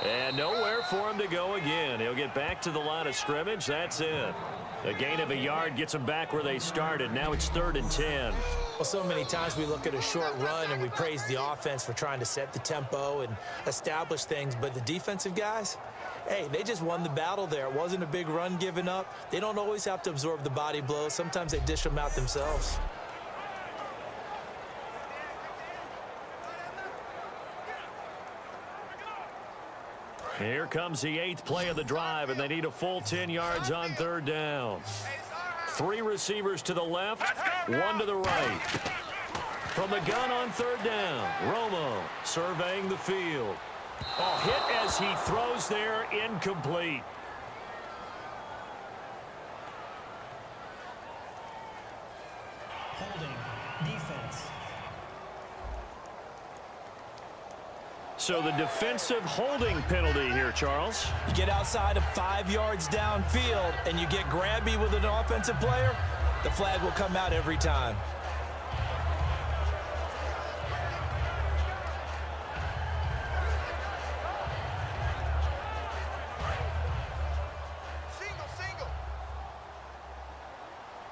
And nowhere for him to go again. He'll get back to the line of scrimmage. That's it. A gain of a yard gets them back where they started. Now it's 3rd and 10. Well, so many times we look at a short run and we praise the offense for trying to set the tempo and establish things, but the defensive guys, hey, they just won the battle there. It wasn't a big run given up. They don't always have to absorb the body blows. Sometimes they dish them out themselves. Here comes the 8th play of the drive, and they need a full 10 yards on third down. 3 receivers to the left, 1 to the right. From the gun on third down, Romo surveying the field. Oh, hit as he throws there, incomplete. Holding. Defense. So the defensive holding penalty here, Charles. You get outside of 5 yards downfield and you get grabby with an offensive player, the flag will come out every time.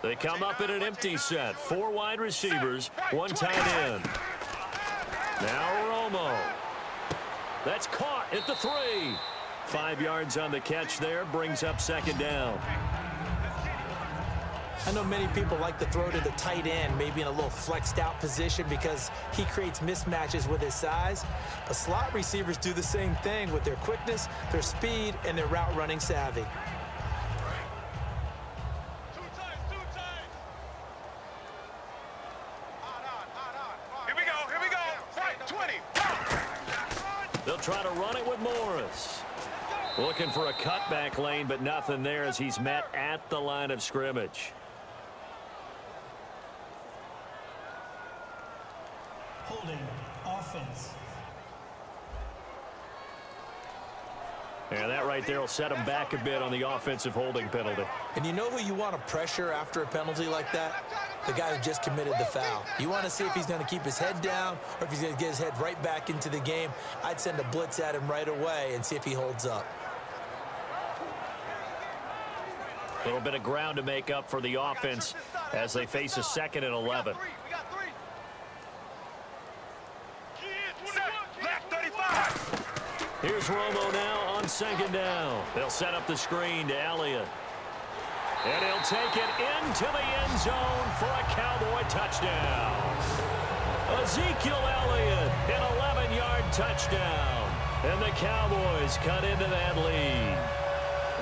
They come up in an empty set. 4 wide receivers, 1 tight end. Now Romo. That's caught at the 3. 5 yards on the catch there, brings up 2nd down. I know many people like to throw to the tight end, maybe in a little flexed out position because he creates mismatches with his size. But slot receivers do the same thing with their quickness, their speed, and their route running savvy. They'll try to run it with Morris. Looking for a cutback lane, but nothing there as he's met at the line of scrimmage. Holding. Offense. And that right there will set him back a bit on the offensive holding penalty. And you know who you want to pressure after a penalty like that? The guy who just committed the foul. You want to see if he's going to keep his head down or if he's going to get his head right back into the game. I'd send a blitz at him right away and see if he holds up. A little bit of ground to make up for the offense as they face a 2nd and 11. Here's Romo now on 2nd down. They'll set up the screen to Elliott. And he'll take it into the end zone for a Cowboy touchdown. Ezekiel Elliott, an 11-yard touchdown. And the Cowboys cut into that lead.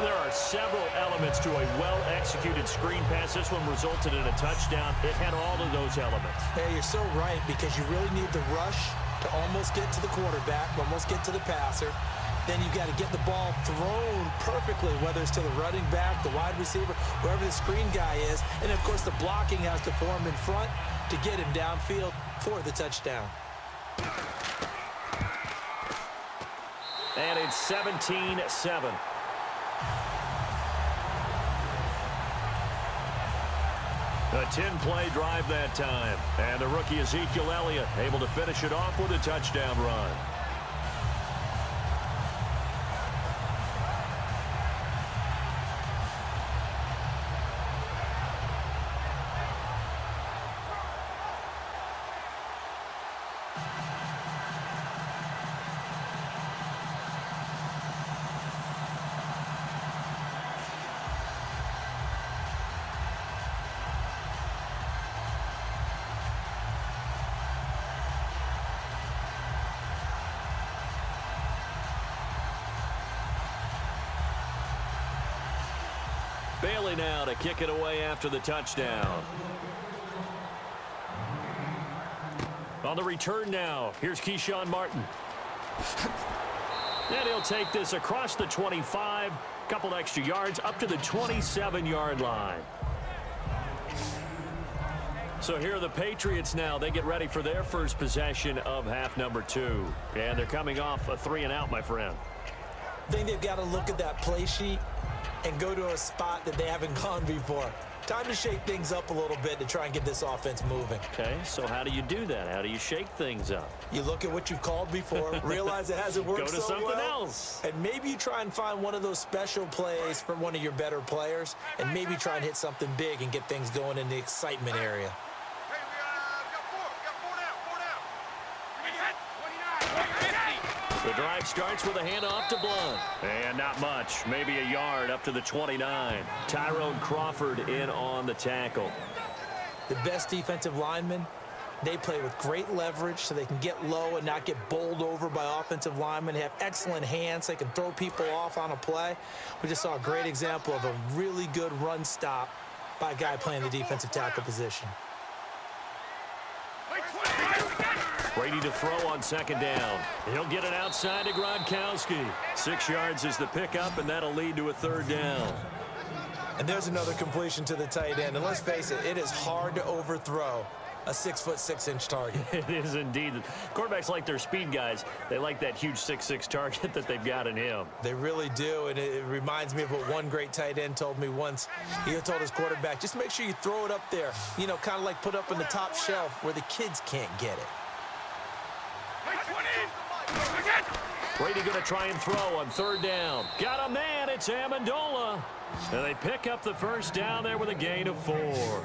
There are several elements to a well-executed screen pass. This one resulted in a touchdown. It had all of those elements. Hey, you're so right because you really need the rush to almost get to the quarterback, almost get to the passer. Then you've got to get the ball thrown perfectly, whether it's to the running back, the wide receiver, wherever the screen guy is. And, of course, the blocking has to form in front to get him downfield for the touchdown. And it's 17-7. A 10-play drive that time. And the rookie Ezekiel Elliott able to finish it off with a touchdown run. Gurley now to kick it away after the touchdown. On the return now, here's Keyshawn Martin. And he'll take this across the 25, couple extra yards up to the 27-yard line. So here are the Patriots now. They get ready for their first possession of half number 2. And they're coming off a 3-and-out, my friend. I think they've got to look at that play sheet and go to a spot that they haven't gone before. Time to shake things up a little bit to try and get this offense moving. Okay, so how do you do that? How do you shake things up? You look at what you've called before, realize it hasn't worked so well. Go to something else. And maybe you try and find one of those special plays from one of your better players, and maybe try and hit something big and get things going in the excitement area. Hey, we got four down. 29. The drive starts with a handoff to Blunt. And not much. Maybe a yard up to the 29. Tyrone Crawford in on the tackle. The best defensive linemen, they play with great leverage so they can get low and not get bowled over by offensive linemen. They have excellent hands. They can throw people off on a play. We just saw a great example of a really good run stop by a guy playing the defensive tackle position. Brady to throw on second down. He'll get it outside to Gronkowski. 6 yards is the pickup, and that'll lead to a third down. And there's another completion to the tight end. And let's face it, it is hard to overthrow a 6'6" target. It is indeed. Quarterbacks like their speed guys. They like that huge 6'6" target that they've got in him. They really do, and it reminds me of what one great tight end told me once. He told his quarterback, just make sure you throw it up there, you know, kind of like put up in the top shelf where the kids can't get it. Brady going to try and throw on third down. Got a man. It's Amendola. And they pick up the first down there with a gain of 4.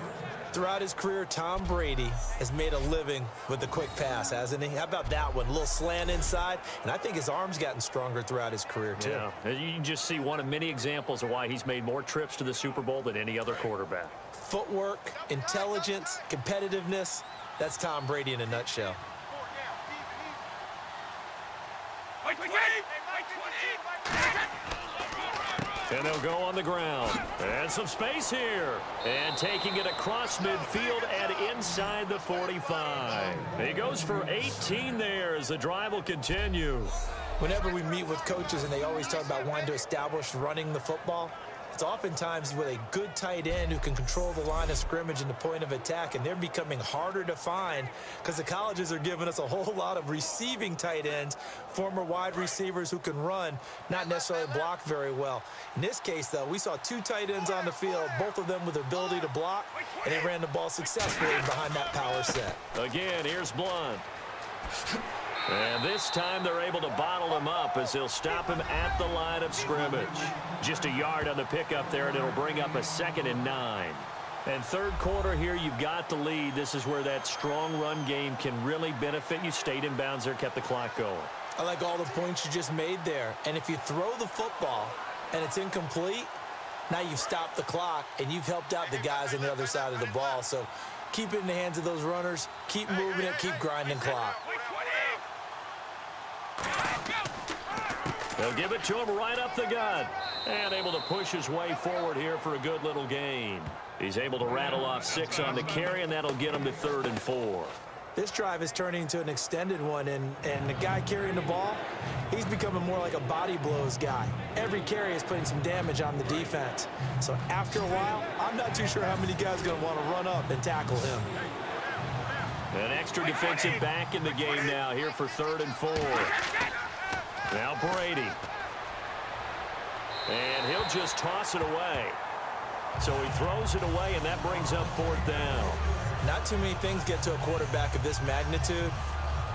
Throughout his career, Tom Brady has made a living with the quick pass, hasn't he? How about that one? A little slant inside, and I think his arm's gotten stronger throughout his career, too. Yeah, you can just see one of many examples of why he's made more trips to the Super Bowl than any other quarterback. Footwork, intelligence, competitiveness, that's Tom Brady in a nutshell. And they'll go on the ground. And some space here. And taking it across midfield and inside the 45. He goes for 18 there as the drive will continue. Whenever we meet with coaches and they always talk about wanting to establish running the football, it's oftentimes with a good tight end who can control the line of scrimmage and the point of attack, and they're becoming harder to find because the colleges are giving us a whole lot of receiving tight ends, former wide receivers who can run, not necessarily block very well. In this case, though, we saw 2 tight ends on the field, both of them with the ability to block, and they ran the ball successfully behind that power set. Again, here's Blunt. And this time they're able to bottle him up as they'll stop him at the line of scrimmage. Just a yard on the pickup there, and it'll bring up a 2nd and 9. And third quarter here, you've got the lead. This is where that strong run game can really benefit you. Stayed in bounds there, kept the clock going. I like all the points you just made there. And if you throw the football and it's incomplete, now you've stopped the clock and you've helped out the guys on the other side of the ball. So keep it in the hands of those runners. Keep moving it. Keep grinding clock. They'll give it to him right up the gut. And able to push his way forward here for a good little gain. He's able to rattle off 6 on the carry, and that'll get him to 3rd and 4. This drive is turning into an extended one, and the guy carrying the ball, he's becoming more like a body blows guy. Every carry is putting some damage on the defense. So after a while, I'm not too sure how many guys are going to want to run up and tackle him. An extra defensive back in the game now here for 3rd and 4. Now Brady. And he'll just toss it away. So he throws it away, and that brings up 4th down. Not too many things get to a quarterback of this magnitude,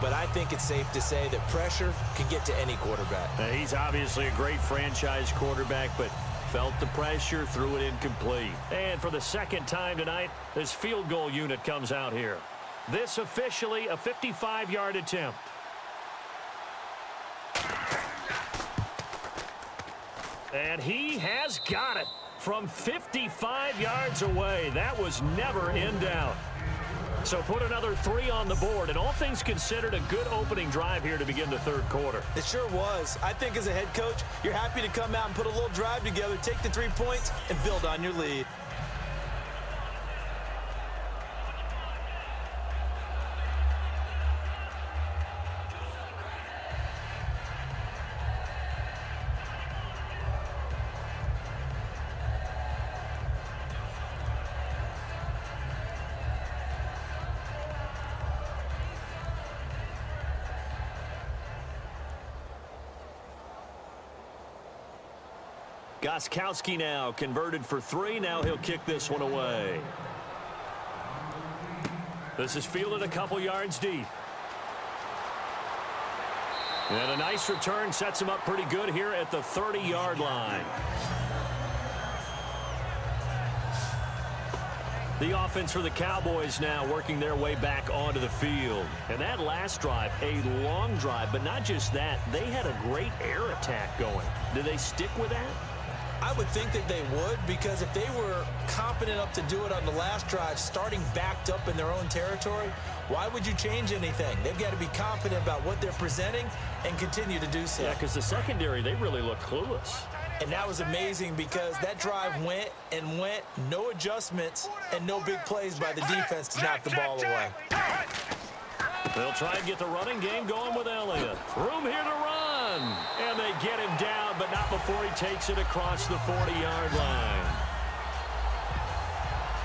but I think it's safe to say that pressure can get to any quarterback. He's obviously a great franchise quarterback, but felt the pressure, threw it incomplete. And for the second time tonight, this field goal unit comes out here. This officially a 55-yard attempt. And he has got it from 55 yards away. That was never in doubt. So put another 3 on the board, and all things considered, a good opening drive here to begin the third quarter. It sure was. I think as a head coach, you're happy to come out and put a little drive together, take the 3 points, and build on your lead. Gostkowski now converted for 3. Now he'll kick this one away. This is fielded a couple yards deep. And a nice return sets him up pretty good here at the 30-yard line. The offense for the Cowboys now working their way back onto the field. And that last drive, a long drive, but not just that, they had a great air attack going. Do they stick with that? I would think that they would, because if they were competent enough to do it on the last drive, starting backed up in their own territory, why would you change anything? They've got to be confident about what they're presenting and continue to do so. Yeah, because the secondary, they really look clueless. And that was amazing because that drive went and went, no adjustments, and no big plays by the defense to knock the ball away. They'll try and get the running game going with Elliott. Room here to run. And they get him down, but not before he takes it across the 40-yard line.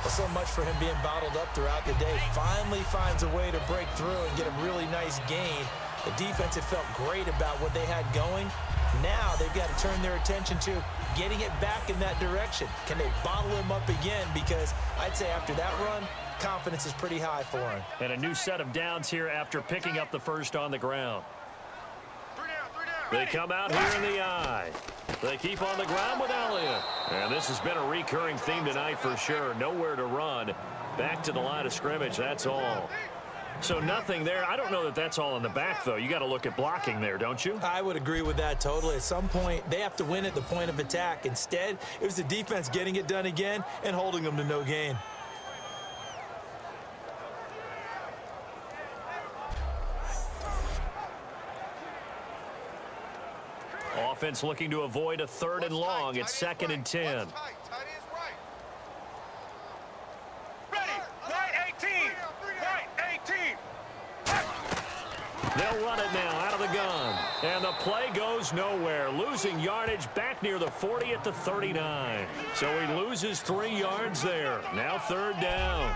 Well, so much for him being bottled up throughout the day. Finally finds a way to break through and get a really nice gain. The defense had felt great about what they had going. Now they've got to turn their attention to getting it back in that direction. Can they bottle him up again? Because I'd say after that run, confidence is pretty high for him. And a new set of downs here after picking up the first on the ground. They come out here in the eye. They keep on the ground with Elliott. And this has been a recurring theme tonight for sure. Nowhere to run. Back to the line of scrimmage, that's all. So nothing there. I don't know that that's all in the back, though. You got to look at blocking there, don't you? I would agree with that totally. At some point, they have to win at the point of attack. Instead, it was the defense getting it done again and holding them to no gain. Offense looking to avoid a 3rd and long. It's 2nd and 10. They'll run it now out of the gun. And the play goes nowhere. Losing yardage back near the 40 at the 39. So he loses 3 yards there. Now 3rd down.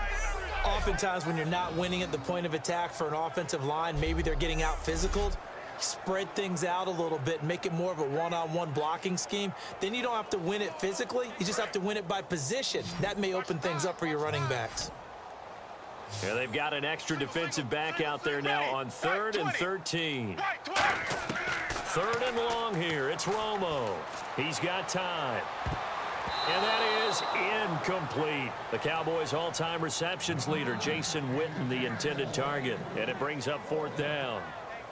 Oftentimes when you're not winning at the point of attack for an offensive line, maybe they're getting out physical. Spread things out a little bit, make it more of a one-on-one blocking scheme. Then you don't have to win it physically. You just have to win it by position. That may open things up for your running backs. Yeah, they've got an extra defensive back out there now on 3rd and 13. 3rd and long here. It's Romo. He's got time. And that is incomplete. The Cowboys' all-time receptions leader, Jason Witten, the intended target. And it brings up 4th down.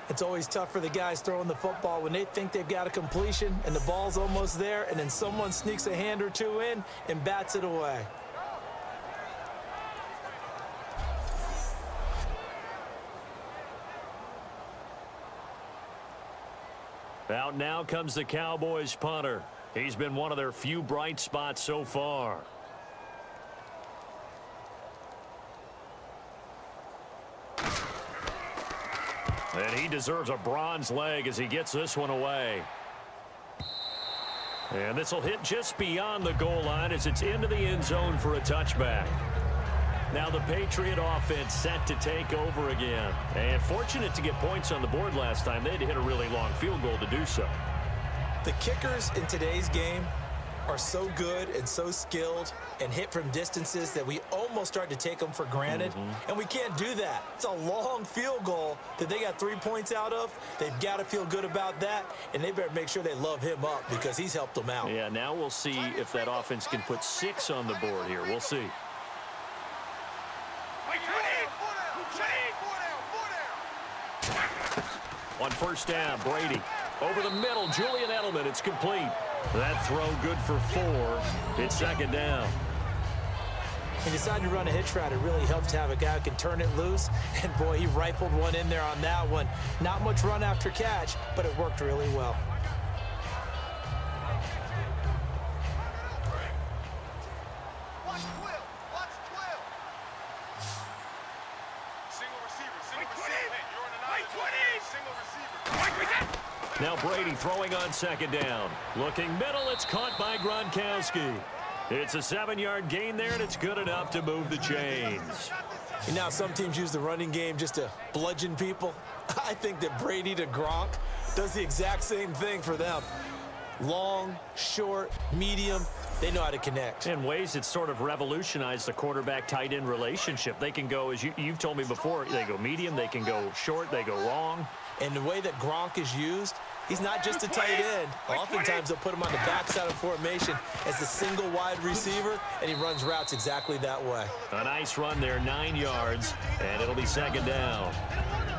It's always tough for the guys throwing the football when they think they've got a completion and the ball's almost there, and then someone sneaks a hand or two in and bats it away. Out now comes the Cowboys punter. He's been one of their few bright spots so far. And he deserves a bronze leg as he gets this one away. And this will hit just beyond the goal line as it's into the end zone for a touchback. Now the Patriot offense set to take over again. And fortunate to get points on the board last time. They had to hit a really long field goal to do so. The kickers in today's game are so good and so skilled and hit from distances that we almost start to take them for granted. And we can't do that. It's a long field goal that they got 3 points out of. They've got to feel good about that, and they better make sure they love him up because he's helped them out. Yeah, now we'll see if that offense can put 6 on the board here. We'll see. On 1st down, Brady. Over the middle, Julian Edelman. It's complete. That throw good for 4. It's 2nd down. He decided to run a hitch route. It really helps to have a guy who can turn it loose. And, boy, he rifled one in there on that one. Not much run after catch, but it worked really well. Now Brady throwing on second down. Looking middle, it's caught by Gronkowski. It's a 7-yard gain there, and it's good enough to move the chains. And now some teams use the running game just to bludgeon people. I think that Brady to Gronk does the exact same thing for them. Long, short, medium, they know how to connect. In ways, it's sort of revolutionized the quarterback-tight end relationship. They can go, as you've told me before, they go medium, they can go short, they go long. And the way that Gronk is used, he's not just a tight end. Oftentimes, they'll put him on the backside of formation as the single wide receiver, and he runs routes exactly that way. A nice run there, 9 yards, and it'll be second down.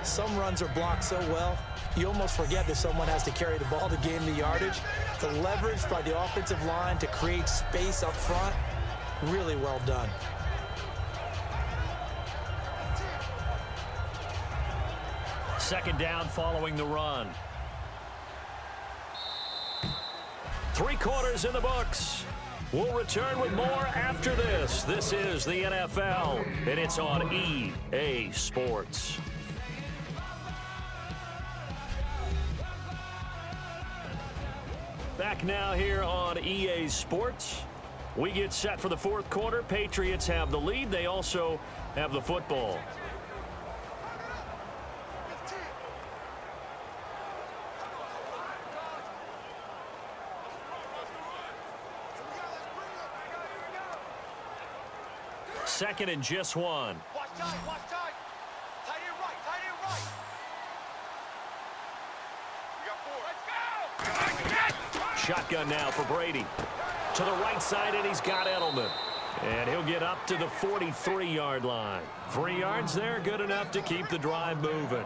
Some runs are blocked so well, you almost forget that someone has to carry the ball to gain the yardage. The leverage by the offensive line to create space up front, really well done. Second down following the run. 3 quarters in the books. We'll return with more after this. This is the NFL, and it's on EA Sports. Back now here on EA Sports. We get set for the 4th quarter. Patriots have the lead. They also have the football. Second and just 1. Watch tight, watch tight. Tight end right, tight end right. We got 4. Let's go! Shotgun now for Brady. To the right side, and he's got Edelman. And he'll get up to the 43-yard line. 3 yards there, good enough to keep the drive moving.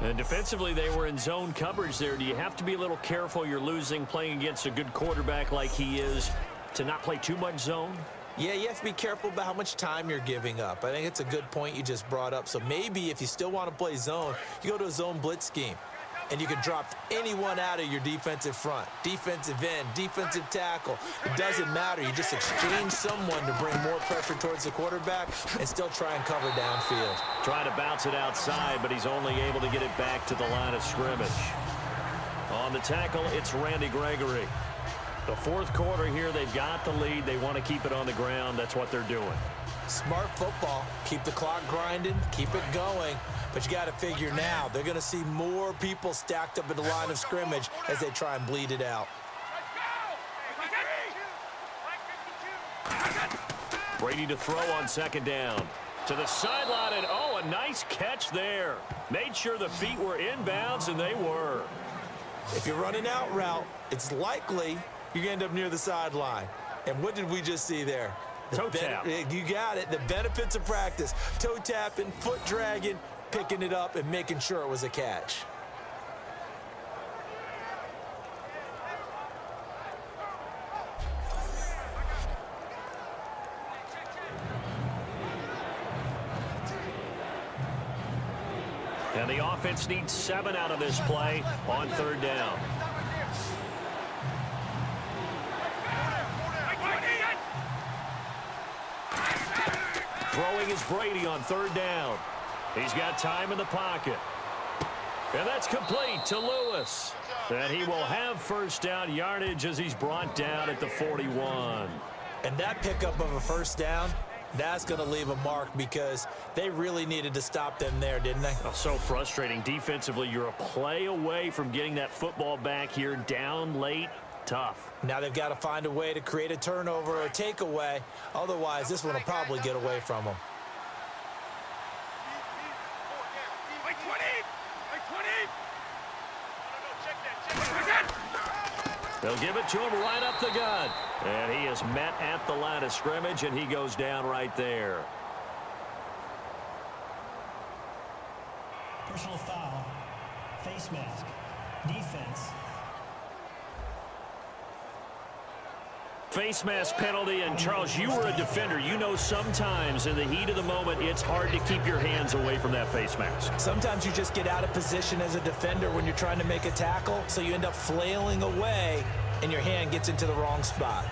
And defensively, they were in zone coverage there. Do you have to be a little careful you're losing playing against a good quarterback like he is to not play too much zone? Yeah, you have to be careful about how much time you're giving up. I think it's a good point you just brought up. So maybe if you still want to play zone, you go to a zone blitz scheme. And you can drop anyone out of your defensive front. Defensive end, defensive tackle. It doesn't matter. You just exchange someone to bring more pressure towards the quarterback and still try and cover downfield. Trying to bounce it outside, but he's only able to get it back to the line of scrimmage. On the tackle, it's Randy Gregory. The 4th quarter here, they've got the lead. They want to keep it on the ground. That's what they're doing. Smart football. Keep the clock grinding. Keep it going. But you got to figure now, they're going to see more people stacked up at the line of scrimmage as they try and bleed it out. Brady to throw on second down. To the sideline, and oh, a nice catch there. Made sure the feet were inbounds, and they were. If you're running out route, it's likely you're going to end up near the sideline. And what did we just see there? Toe tap. You got it. The benefits of practice. Toe tapping, foot dragging, picking it up, and making sure it was a catch. And the offense needs 7 out of this play on 3rd down. Throwing is Brady on 3rd down. He's got time in the pocket. And that's complete to Lewis. And he will have first down yardage as he's brought down at the 41. And that pickup of a first down, that's going to leave a mark because they really needed to stop them there, didn't they? Oh, so frustrating. Defensively, you're a play away from getting that football back here down late. Tough. Now they've got to find a way to create a turnover or a takeaway. Otherwise, this one will probably get away from them. They'll give it to him right up the gut. And he is met at the line of scrimmage, and he goes down right there. Personal foul. Face mask. Defense. Face mask penalty, and Charles, you were a defender. You know sometimes in the heat of the moment, it's hard to keep your hands away from that face mask. Sometimes you just get out of position as a defender when you're trying to make a tackle, so you end up flailing away, and your hand gets into the wrong spot.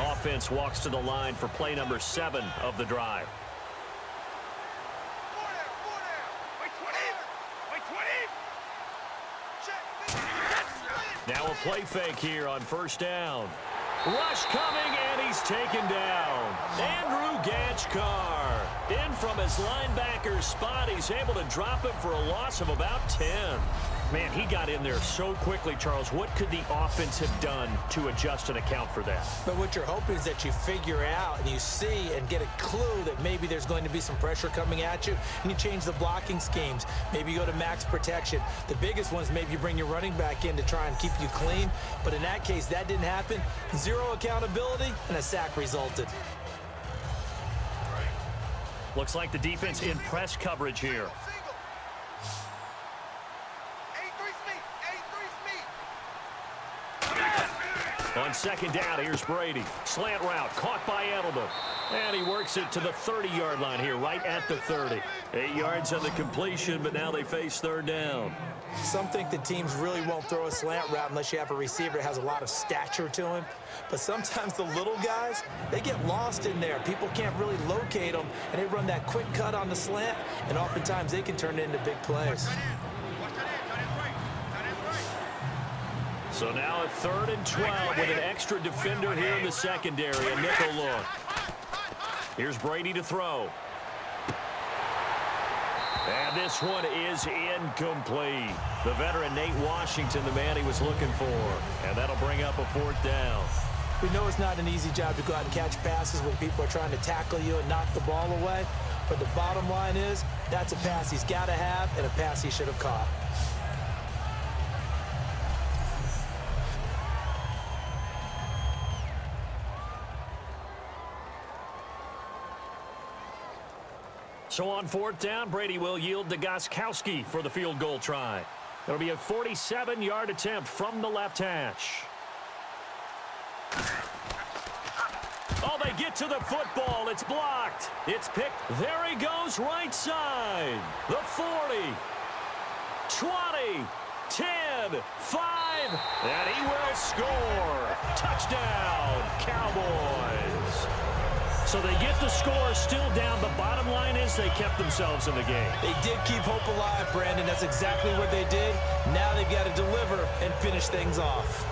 Offense walks to the line for play number 7 of the drive. Now a play fake here on first down. Rush coming, and he's taken down. Andrew Gachkar in from his linebacker spot. He's able to drop him for a loss of about 10. Man, he got in there so quickly, Charles. What could the offense have done to adjust and account for that? But what you're hoping is that you figure out and you see and get a clue that maybe there's going to be some pressure coming at you, and you change the blocking schemes. Maybe you go to max protection. The biggest one is maybe you bring your running back in to try and keep you clean. But in that case, that didn't happen. Zero accountability, and a sack resulted. Looks like the defense in press coverage here. On second down, here's Brady. Slant route, caught by Edelman. And he works it to the 30-yard line here, right at the 30. 8 yards on the completion, but now they face third down. Some think the teams really won't throw a slant route unless you have a receiver that has a lot of stature to him. But sometimes the little guys, they get lost in there. People can't really locate them, and they run that quick cut on the slant, and oftentimes they can turn it into big plays. So now a 3rd and 12 with an extra defender here in the secondary, a nickel look. Here's Brady to throw. And this one is incomplete. The veteran Nate Washington, the man he was looking for. And that'll bring up a 4th down. We know it's not an easy job to go out and catch passes when people are trying to tackle you and knock the ball away. But the bottom line is, that's a pass he's got to have and a pass he should have caught. So on 4th down, Brady will yield to Gostkowski for the field goal try. It'll be a 47-yard attempt from the left hash. Oh, they get to the football. It's blocked. It's picked. There he goes, right side. The 40, 20, 10, 5, and he will score. Touchdown, Cowboys. So they get the score still down. The bottom line is they kept themselves in the game. They did keep hope alive, Brandon. That's exactly what they did. Now they've got to deliver and finish things off.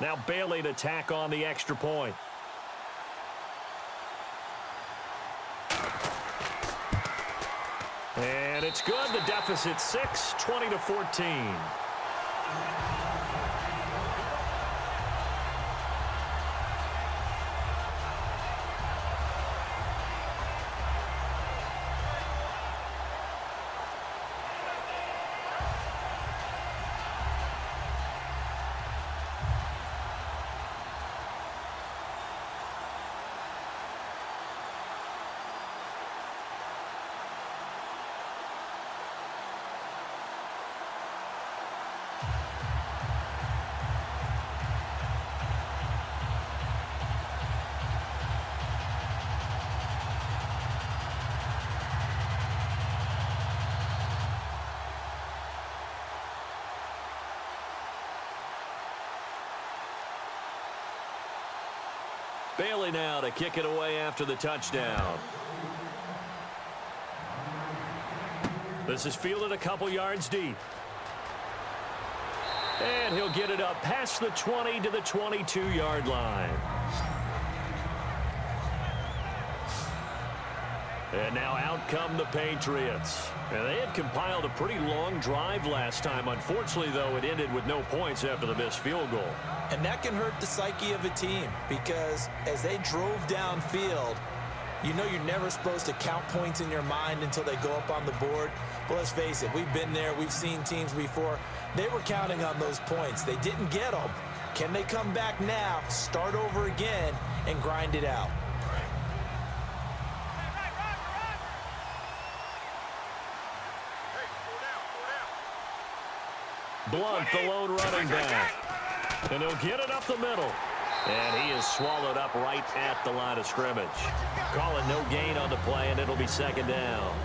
Now Bailey to tack on the extra point. And it's good. The deficit 6, 20-14. Bailey now to kick it away after the touchdown. This is fielded a couple yards deep. And he'll get it up past the 20 to the 22-yard line. And now out come the Patriots. And they had compiled a pretty long drive last time. Unfortunately, though, it ended with no points after the missed field goal. And that can hurt the psyche of a team because as they drove downfield, you know you're never supposed to count points in your mind until they go up on the board. But let's face it, we've been there. We've seen teams before. They were counting on those points. They didn't get them. Can they come back now, start over again, and grind it out? Blunt, the lone running back. And he'll get it up the middle. And he is swallowed up right at the line of scrimmage. Calling no gain on the play, and it'll be second down.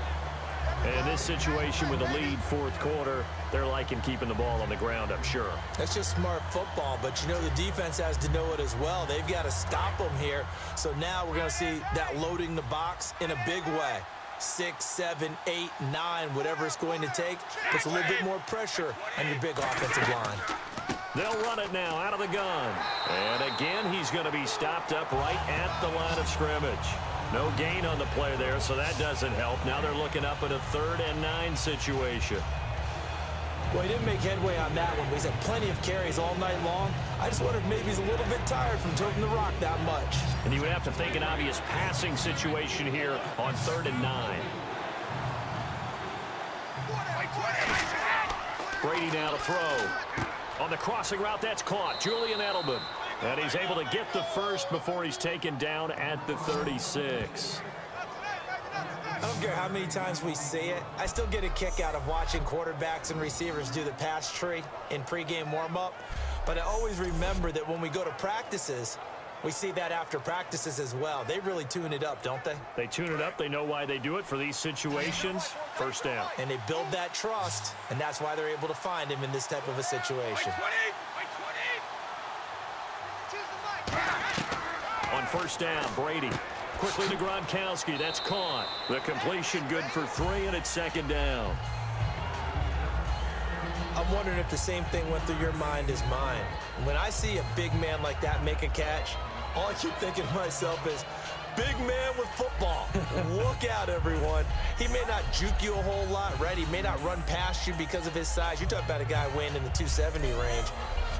And in this situation with the lead fourth quarter, they're liking keeping the ball on the ground, I'm sure. That's just smart football, but you know the defense has to know it as well. They've got to stop them here. So now we're going to see that loading the box in a big way. 6, 7, 8, 9, whatever it's going to take, puts a little bit more pressure on your big offensive line. They'll run it now out of the gun. And again, he's going to be stopped up right at the line of scrimmage. No gain on the play there, so that doesn't help. Now they're looking up at a 3rd and 9 situation. Well, he didn't make headway on that one, but he's had plenty of carries all night long. I just wonder if maybe he's a little bit tired from toting the rock that much. And you would have to think an obvious passing situation here on 3rd and 9. Brady now to throw. On the crossing route, that's caught. Julian Edelman. And he's able to get the first before he's taken down at the 36. I don't care how many times we see it. I still get a kick out of watching quarterbacks and receivers do the pass tree in pregame warm-up. But I always remember that when we go to practices, we see that after practices as well. They really tune it up, don't they? They tune it up. They know why they do it for these situations. First down. And they build that trust, and that's why they're able to find him in this type of a situation. On first down, Brady. Quickly to Gronkowski. That's caught. The completion good for 3, and it's second down. I'm wondering if the same thing went through your mind as mine. When I see a big man like that make a catch, all I keep thinking to myself is, big man with football. Look out, everyone. He may not juke you a whole lot, right? He may not run past you because of his size. You're talking about a guy weighing in the 270 range.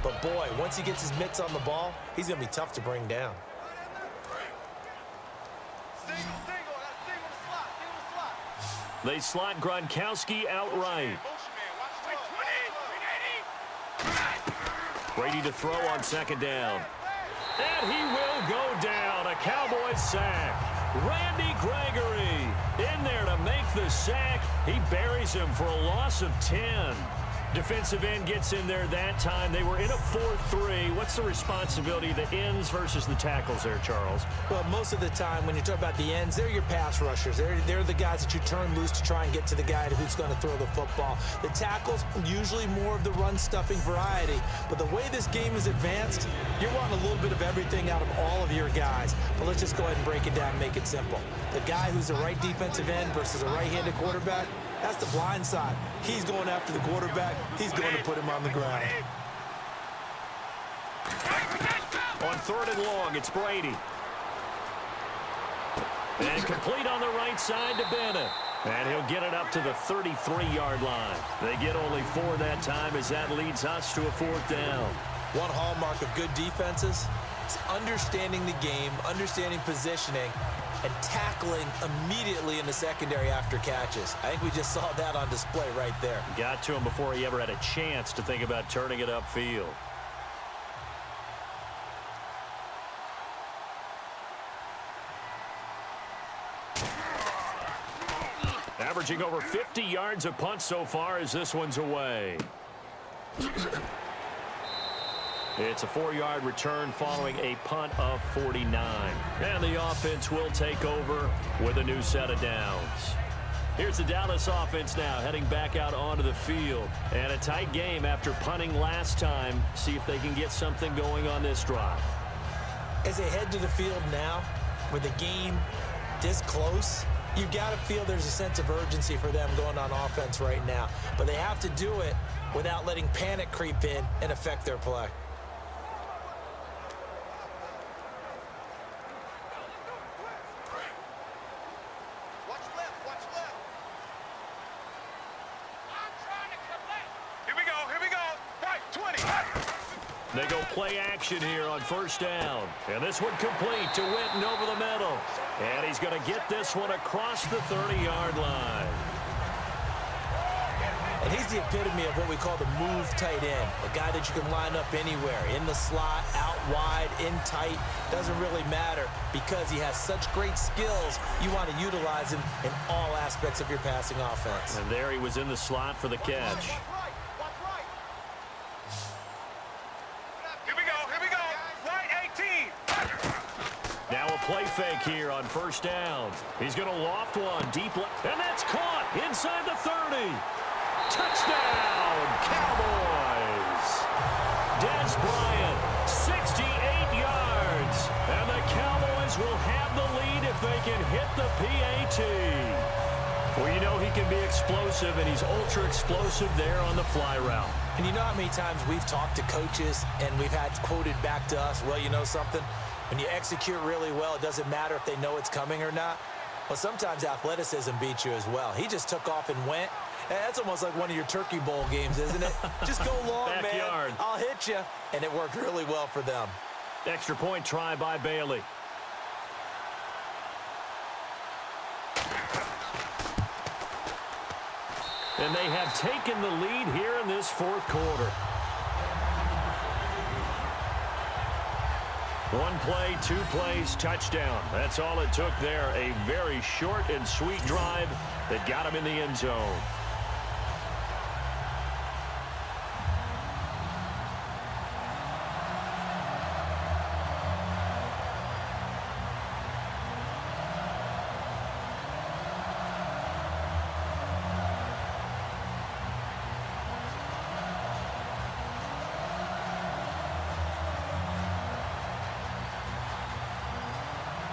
But, boy, once he gets his mitts on the ball, he's going to be tough to bring down. They slot Gronkowski outright. Brady to throw on second down. And he will go down. A Cowboys sack. Randy Gregory in there to make the sack. He buries him for a loss of 10. Defensive end gets in there that time. They were in a 4-3. What's the responsibility of the ends versus the tackles there, Charles? Well, most of the time when you talk about the ends, they're your pass rushers. They're the guys that you turn loose to try and get to the guy who's going to throw the football. The tackles, usually more of the run-stuffing variety. But the way this game is advanced, you're wanting a little bit of everything out of all of your guys. But let's just go ahead and break it down and make it simple. The guy who's a right defensive end versus a right-handed quarterback, that's the blind side. He's going after the quarterback. He's going to put him on the ground. On 3rd and long, it's Brady. And complete on the right side to Bennett. And he'll get it up to the 33-yard line. They get only 4 that time as that leads us to a 4th down. One hallmark of good defenses is understanding the game, understanding positioning, and tackling immediately in the secondary after catches. I think we just saw that on display right there. Got to him before he ever had a chance to think about turning it upfield. Averaging over 50 yards a punt so far as this one's away. It's a 4-yard return following a punt of 49. And the offense will take over with a new set of downs. Here's the Dallas offense now heading back out onto the field. And a tight game after punting last time. See if they can get something going on this drive. As they head to the field now, with the game this close, you've got to feel there's a sense of urgency for them going on offense right now. But they have to do it without letting panic creep in and affect their play. 20. They go play action here on first down. And this one complete to Winton over the middle. And he's going to get this one across the 30-yard line. And he's the epitome of what we call the move tight end, a guy that you can line up anywhere, in the slot, out wide, in tight, doesn't really matter because he has such great skills. You want to utilize him in all aspects of your passing offense. And there he was in the slot for the catch. Here we go. Right 18. Now a play fake here on first down. He's going to loft one deep left, and that's caught inside the 30. Touchdown, Cowboys! Des Bryant, 68 yards. And the Cowboys will have the lead if they can hit the PAT. Well, you know he can be explosive, and he's ultra explosive there on the fly route. And you know how many times we've talked to coaches and we've had quoted back to us, well, you know something? When you execute really well, it doesn't matter if they know it's coming or not. Well, sometimes athleticism beats you as well. He just took off and went. That's almost like one of your Turkey Bowl games, isn't it? Just go long, Backyard. man. I'll hit you. And it worked really well for them. Extra point try by Bailey. And they have taken the lead here in this fourth quarter. One play, 2 plays, touchdown. That's all it took there. A very short and sweet drive that got him in the end zone.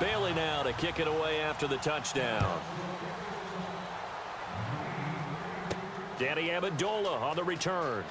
Bailey now to kick it away after the touchdown. Danny Amendola on the return.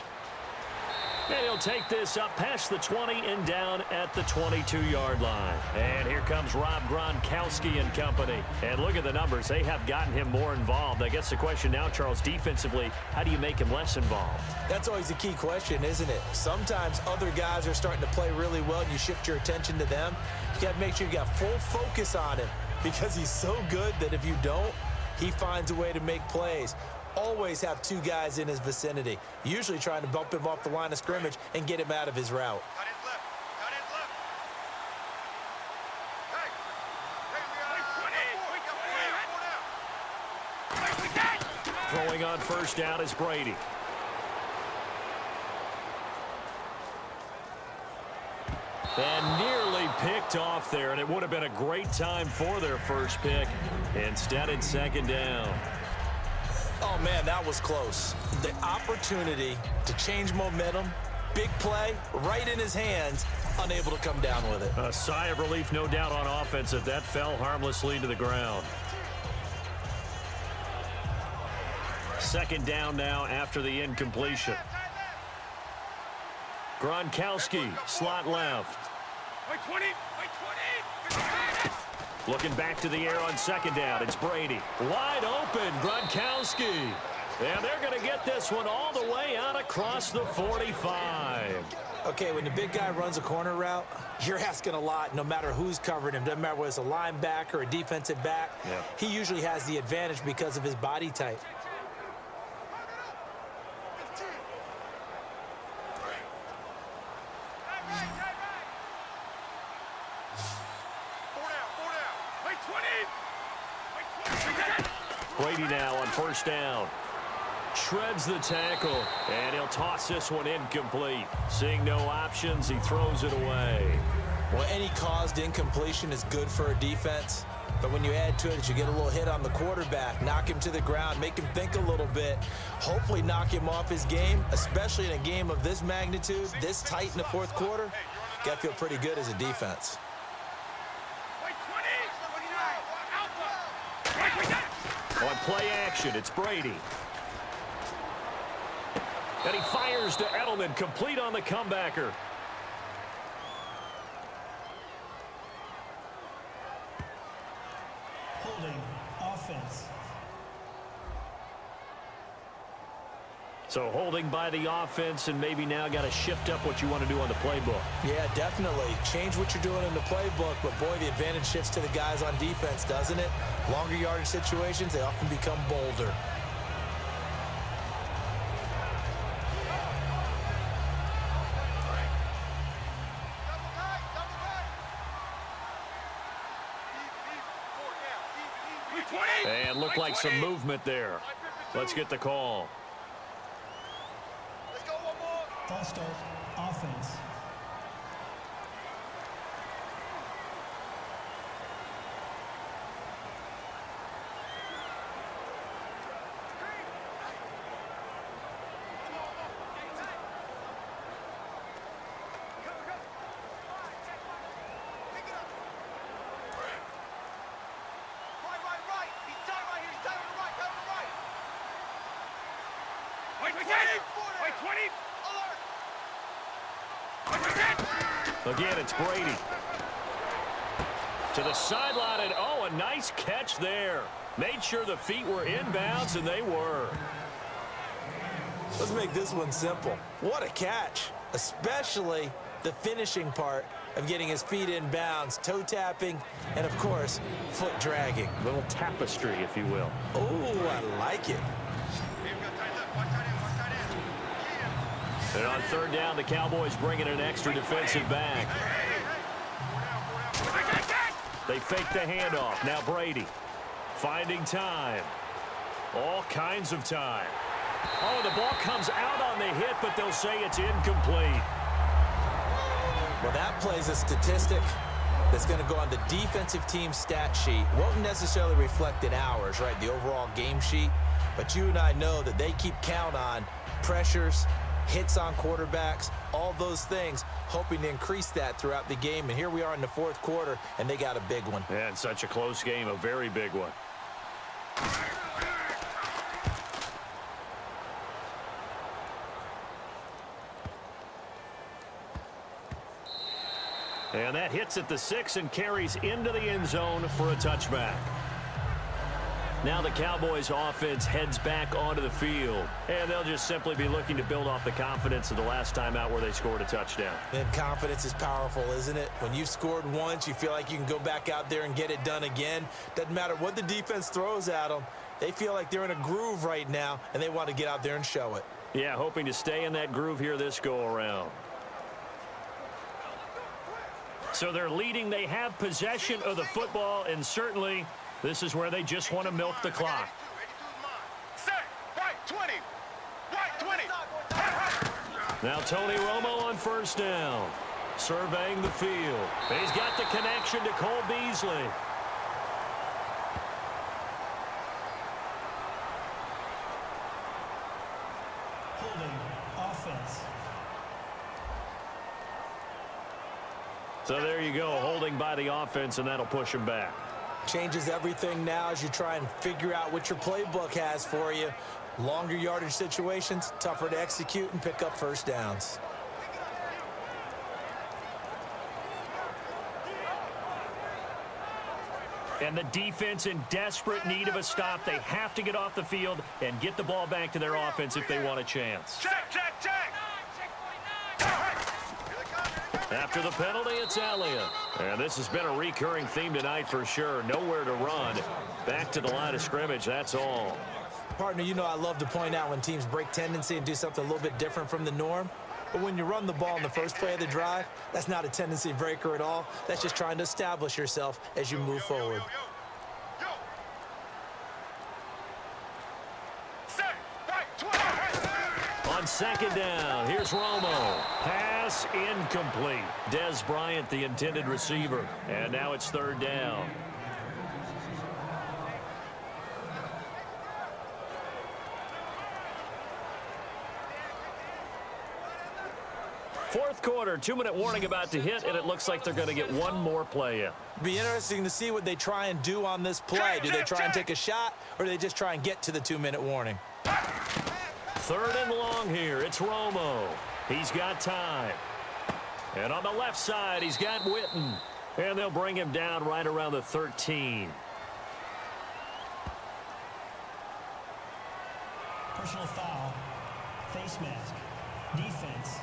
And he'll take this up past the 20 and down at the 22-yard line. And here comes Rob Gronkowski and company. And look at the numbers. They have gotten him more involved. I guess the question now, Charles, defensively, how do you make him less involved? That's always a key question, isn't it? Sometimes other guys are starting to play really well and you shift your attention to them. You got to make sure you got full focus on him because he's so good that if you don't, he finds a way to make plays. Always have 2 guys in his vicinity, usually trying to bump him off the line of scrimmage and get him out of his route. Cut it left. Hey, Throwing on first down is Brady. And nearly picked off there, and it would have been a great time for their first pick. Instead, it's second down. Oh, man, that was close. The opportunity to change momentum, big play, right in his hands, unable to come down with it. A sigh of relief, no doubt, on offense if that fell harmlessly to the ground. Second down now after the incompletion. Gronkowski, slot left. Wait 20. Looking back to the air on second down. It's Brady. Wide open, Gronkowski. And they're going to get this one all the way out across the 45. Okay, when the big guy runs a corner route, you're asking a lot no matter who's covering him. Doesn't matter whether it's a linebacker or a defensive back. Yeah. He usually has the advantage because of his body type. Brady now on first down. Shreds the tackle, and he'll toss this one incomplete. Seeing no options, he throws it away. Well, any caused incompletion is good for a defense. But when you add to it, you get a little hit on the quarterback, knock him to the ground, make him think a little bit, hopefully knock him off his game, especially in a game of this magnitude, this tight in the fourth quarter. Got to feel pretty good as a defense. On play action, it's Brady. And he fires to Edelman, complete on the comebacker. Holding offense. So holding by the offense, and maybe now got to shift up what you want to do on the playbook. Yeah, definitely. Change what you're doing in the playbook, but boy, the advantage shifts to the guys on defense, doesn't it? Longer yardage situations, they often become bolder. And looked like some movement there. Let's get the call. False start, offense. Again, it's Brady. To the sideline, and oh, a nice catch there. Made sure the feet were inbounds, and they were. Let's make this one simple. What a catch, especially the finishing part of getting his feet in bounds, toe tapping, and of course, foot dragging. A little tapestry, if you will. Oh, I like it. And on third down, the Cowboys bringing an extra defensive back. They fake the handoff. Now Brady finding time. All kinds of time. Oh, the ball comes out on the hit, but they'll say it's incomplete. Well, that plays a statistic that's going to go on the defensive team stat sheet. Won't necessarily reflect in ours, right, the overall game sheet. But you and I know that they keep count on pressures, hits on quarterbacks, all those things, hoping to increase that throughout the game. And here we are in the fourth quarter, and they got a big one. And such a close game, a very big one. And that hits at the 6 and carries into the end zone for a touchback. Now the Cowboys offense heads back onto the field, and they'll just simply be looking to build off the confidence of the last time out where they scored a touchdown. And confidence is powerful, isn't it? When you've scored once, you feel like you can go back out there and get it done again. Doesn't matter what the defense throws at them. They feel like they're in a groove right now, and they want to get out there and show it. Yeah, hoping to stay in that groove here this go-around. So they're leading. They have possession of the football, and certainly this is where they just want to milk the clock. Set, right 20. Right 20. Now Tony Romo on first down. Surveying the field. He's got the connection to Cole Beasley. Holding, offense. So there you go, holding by the offense, and that'll push him back. Changes everything now as you try and figure out what your playbook has for you. Longer yardage situations, tougher to execute and pick up first downs. And the defense in desperate need of a stop. They have to get off the field and get the ball back to their offense if they want a chance. Check, check, check. After the penalty, it's Elliott. And this has been a recurring theme tonight for sure. Nowhere to run. Back to the line of scrimmage, that's all. Partner, you know I love to point out when teams break tendency and do something a little bit different from the norm. But when you run the ball in the first play of the drive, that's not a tendency breaker at all. That's just trying to establish yourself as you move forward. Set, right 20. On second down, here's Romo. Pass incomplete. Dez Bryant, the intended receiver. And now it's third down. Fourth quarter, 2-minute warning about to hit, and it looks like they're going to get one more play in. Be interesting to see what they try and do on this play. Do they try and take a shot, or do they just try and get to the 2-minute warning? Third and long here. It's Romo. He's got time. And on the left side, he's got Witten. And they'll bring him down right around the 13. Personal foul. Face mask. Defense.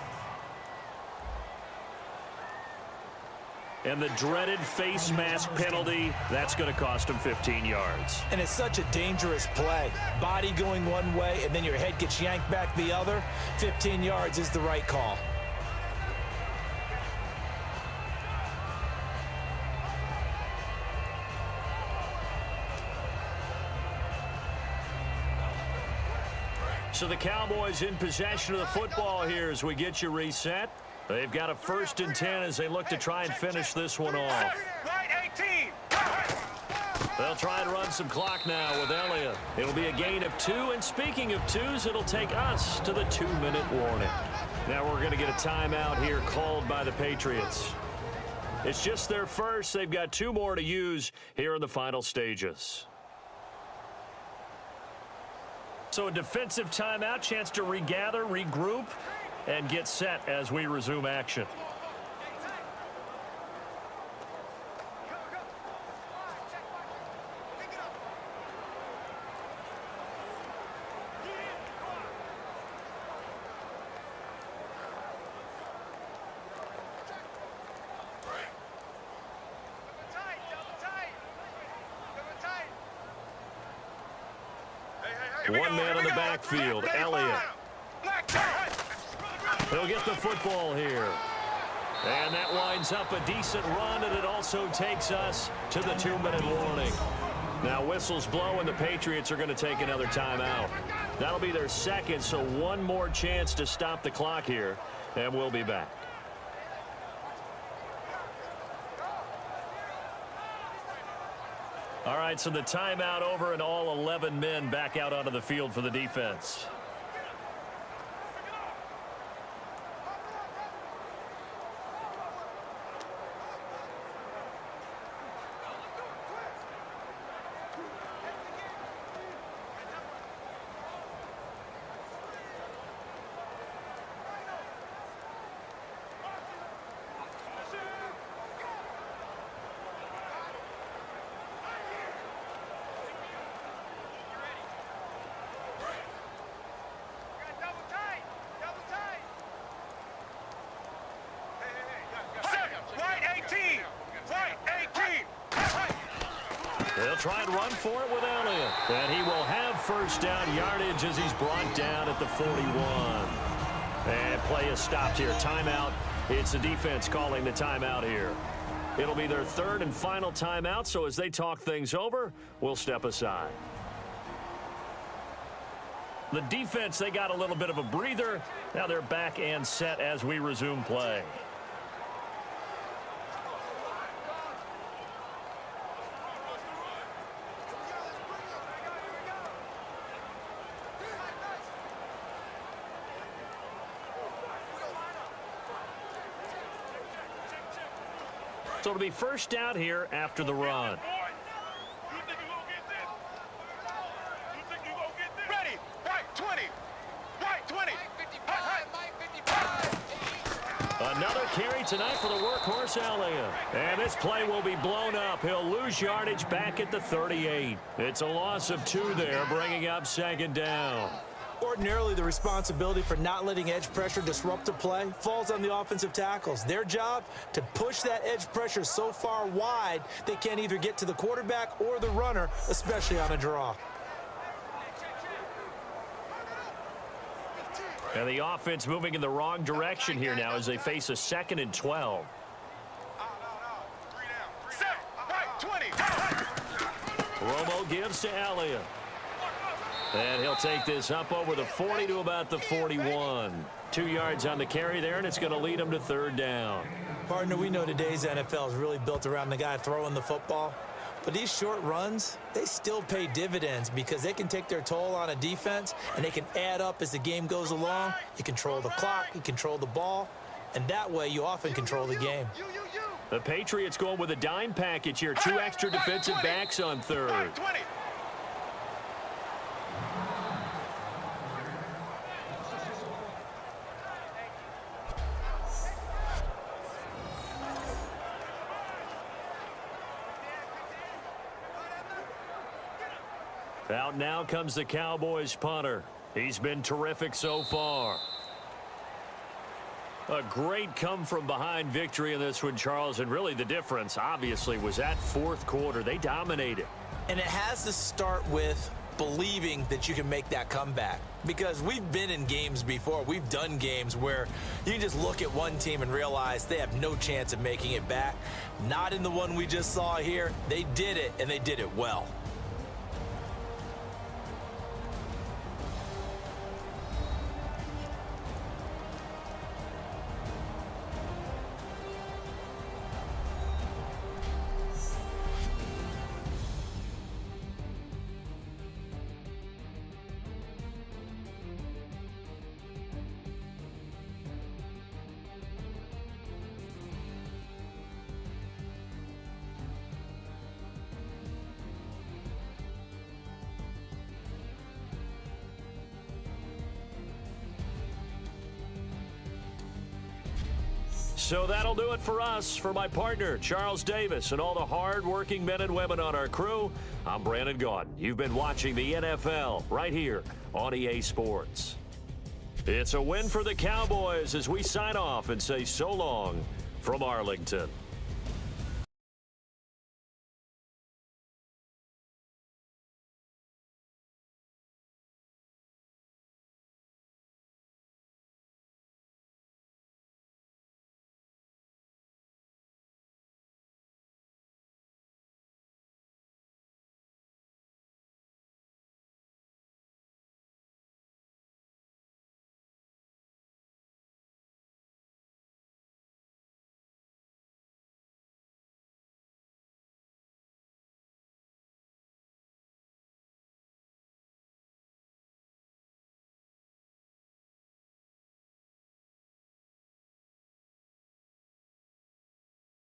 And the dreaded face mask penalty, that's going to cost him 15 yards. And it's such a dangerous play. Body going one way, and then your head gets yanked back the other. 15 yards is the right call. So the Cowboys in possession of the football here as we get you reset. They've got a 1st and 10 as they look to try and finish this one off. Right 18. They'll try and run some clock now with Elliott. It'll be a gain of 2, and speaking of 2s, it'll take us to the 2-minute warning. Now we're going to get a timeout here called by the Patriots. It's just their first. They've got 2 more to use here in the final stages. So a defensive timeout, chance to regather, regroup, and get set as we resume action. One man in the backfield, Elliott. He'll get the football here. And that winds up a decent run, and it also takes us to the 2-minute warning. Now whistles blow, and the Patriots are going to take another timeout. That'll be their second, so one more chance to stop the clock here, and we'll be back. All right, so the timeout over, and all 11 men back out onto the field for the defense. They'll try and run for it with Elliott. And he will have 1st down yardage as he's brought down at the 41. And play is stopped here. Timeout. It's the defense calling the timeout here. It'll be their 3rd and final timeout, so as they talk things over, we'll step aside. The defense, they got a little bit of a breather. Now they're back and set as we resume play. So it'll be 1st down here after the run. Ready. Right 20. Right 20. Another carry tonight for the workhorse Elliott. And this play will be blown up. He'll lose yardage back at the 38. It's a loss of 2 there, bringing up 2nd down. Ordinarily, the responsibility for not letting edge pressure disrupt the play falls on the offensive tackles. Their job to push that edge pressure so far wide they can't either get to the quarterback or the runner, especially on a draw. And the offense moving in the wrong direction here now as they face a 2nd and 12. Set. Right 20. Romo gives to Elliott. And he'll take this up over the 40 to about the 41. 2 yards on the carry there, and it's going to lead him to 3rd down. Partner, we know today's NFL is really built around the guy throwing the football. But these short runs, they still pay dividends because they can take their toll on a defense, and they can add up as the game goes along. You control the clock, you control the ball, and that way you often control the game. The Patriots going with a dime package here. 2 extra defensive backs on 3rd. Out now comes the Cowboys punter. He's been terrific so far. A great come-from-behind victory in this one, Charles, and really the difference, obviously, was that fourth quarter. They dominated. And it has to start with believing that you can make that comeback. Because we've been in games before. We've done games where you can just look at one team and realize they have no chance of making it back. Not in the one we just saw here. They did it, and they did it well. So that'll do it for us. For my partner, Charles Davis, and all the hard-working men and women on our crew, I'm Brandon Gaudin. You've been watching the NFL right here on EA Sports. It's a win for the Cowboys as we sign off and say so long from Arlington.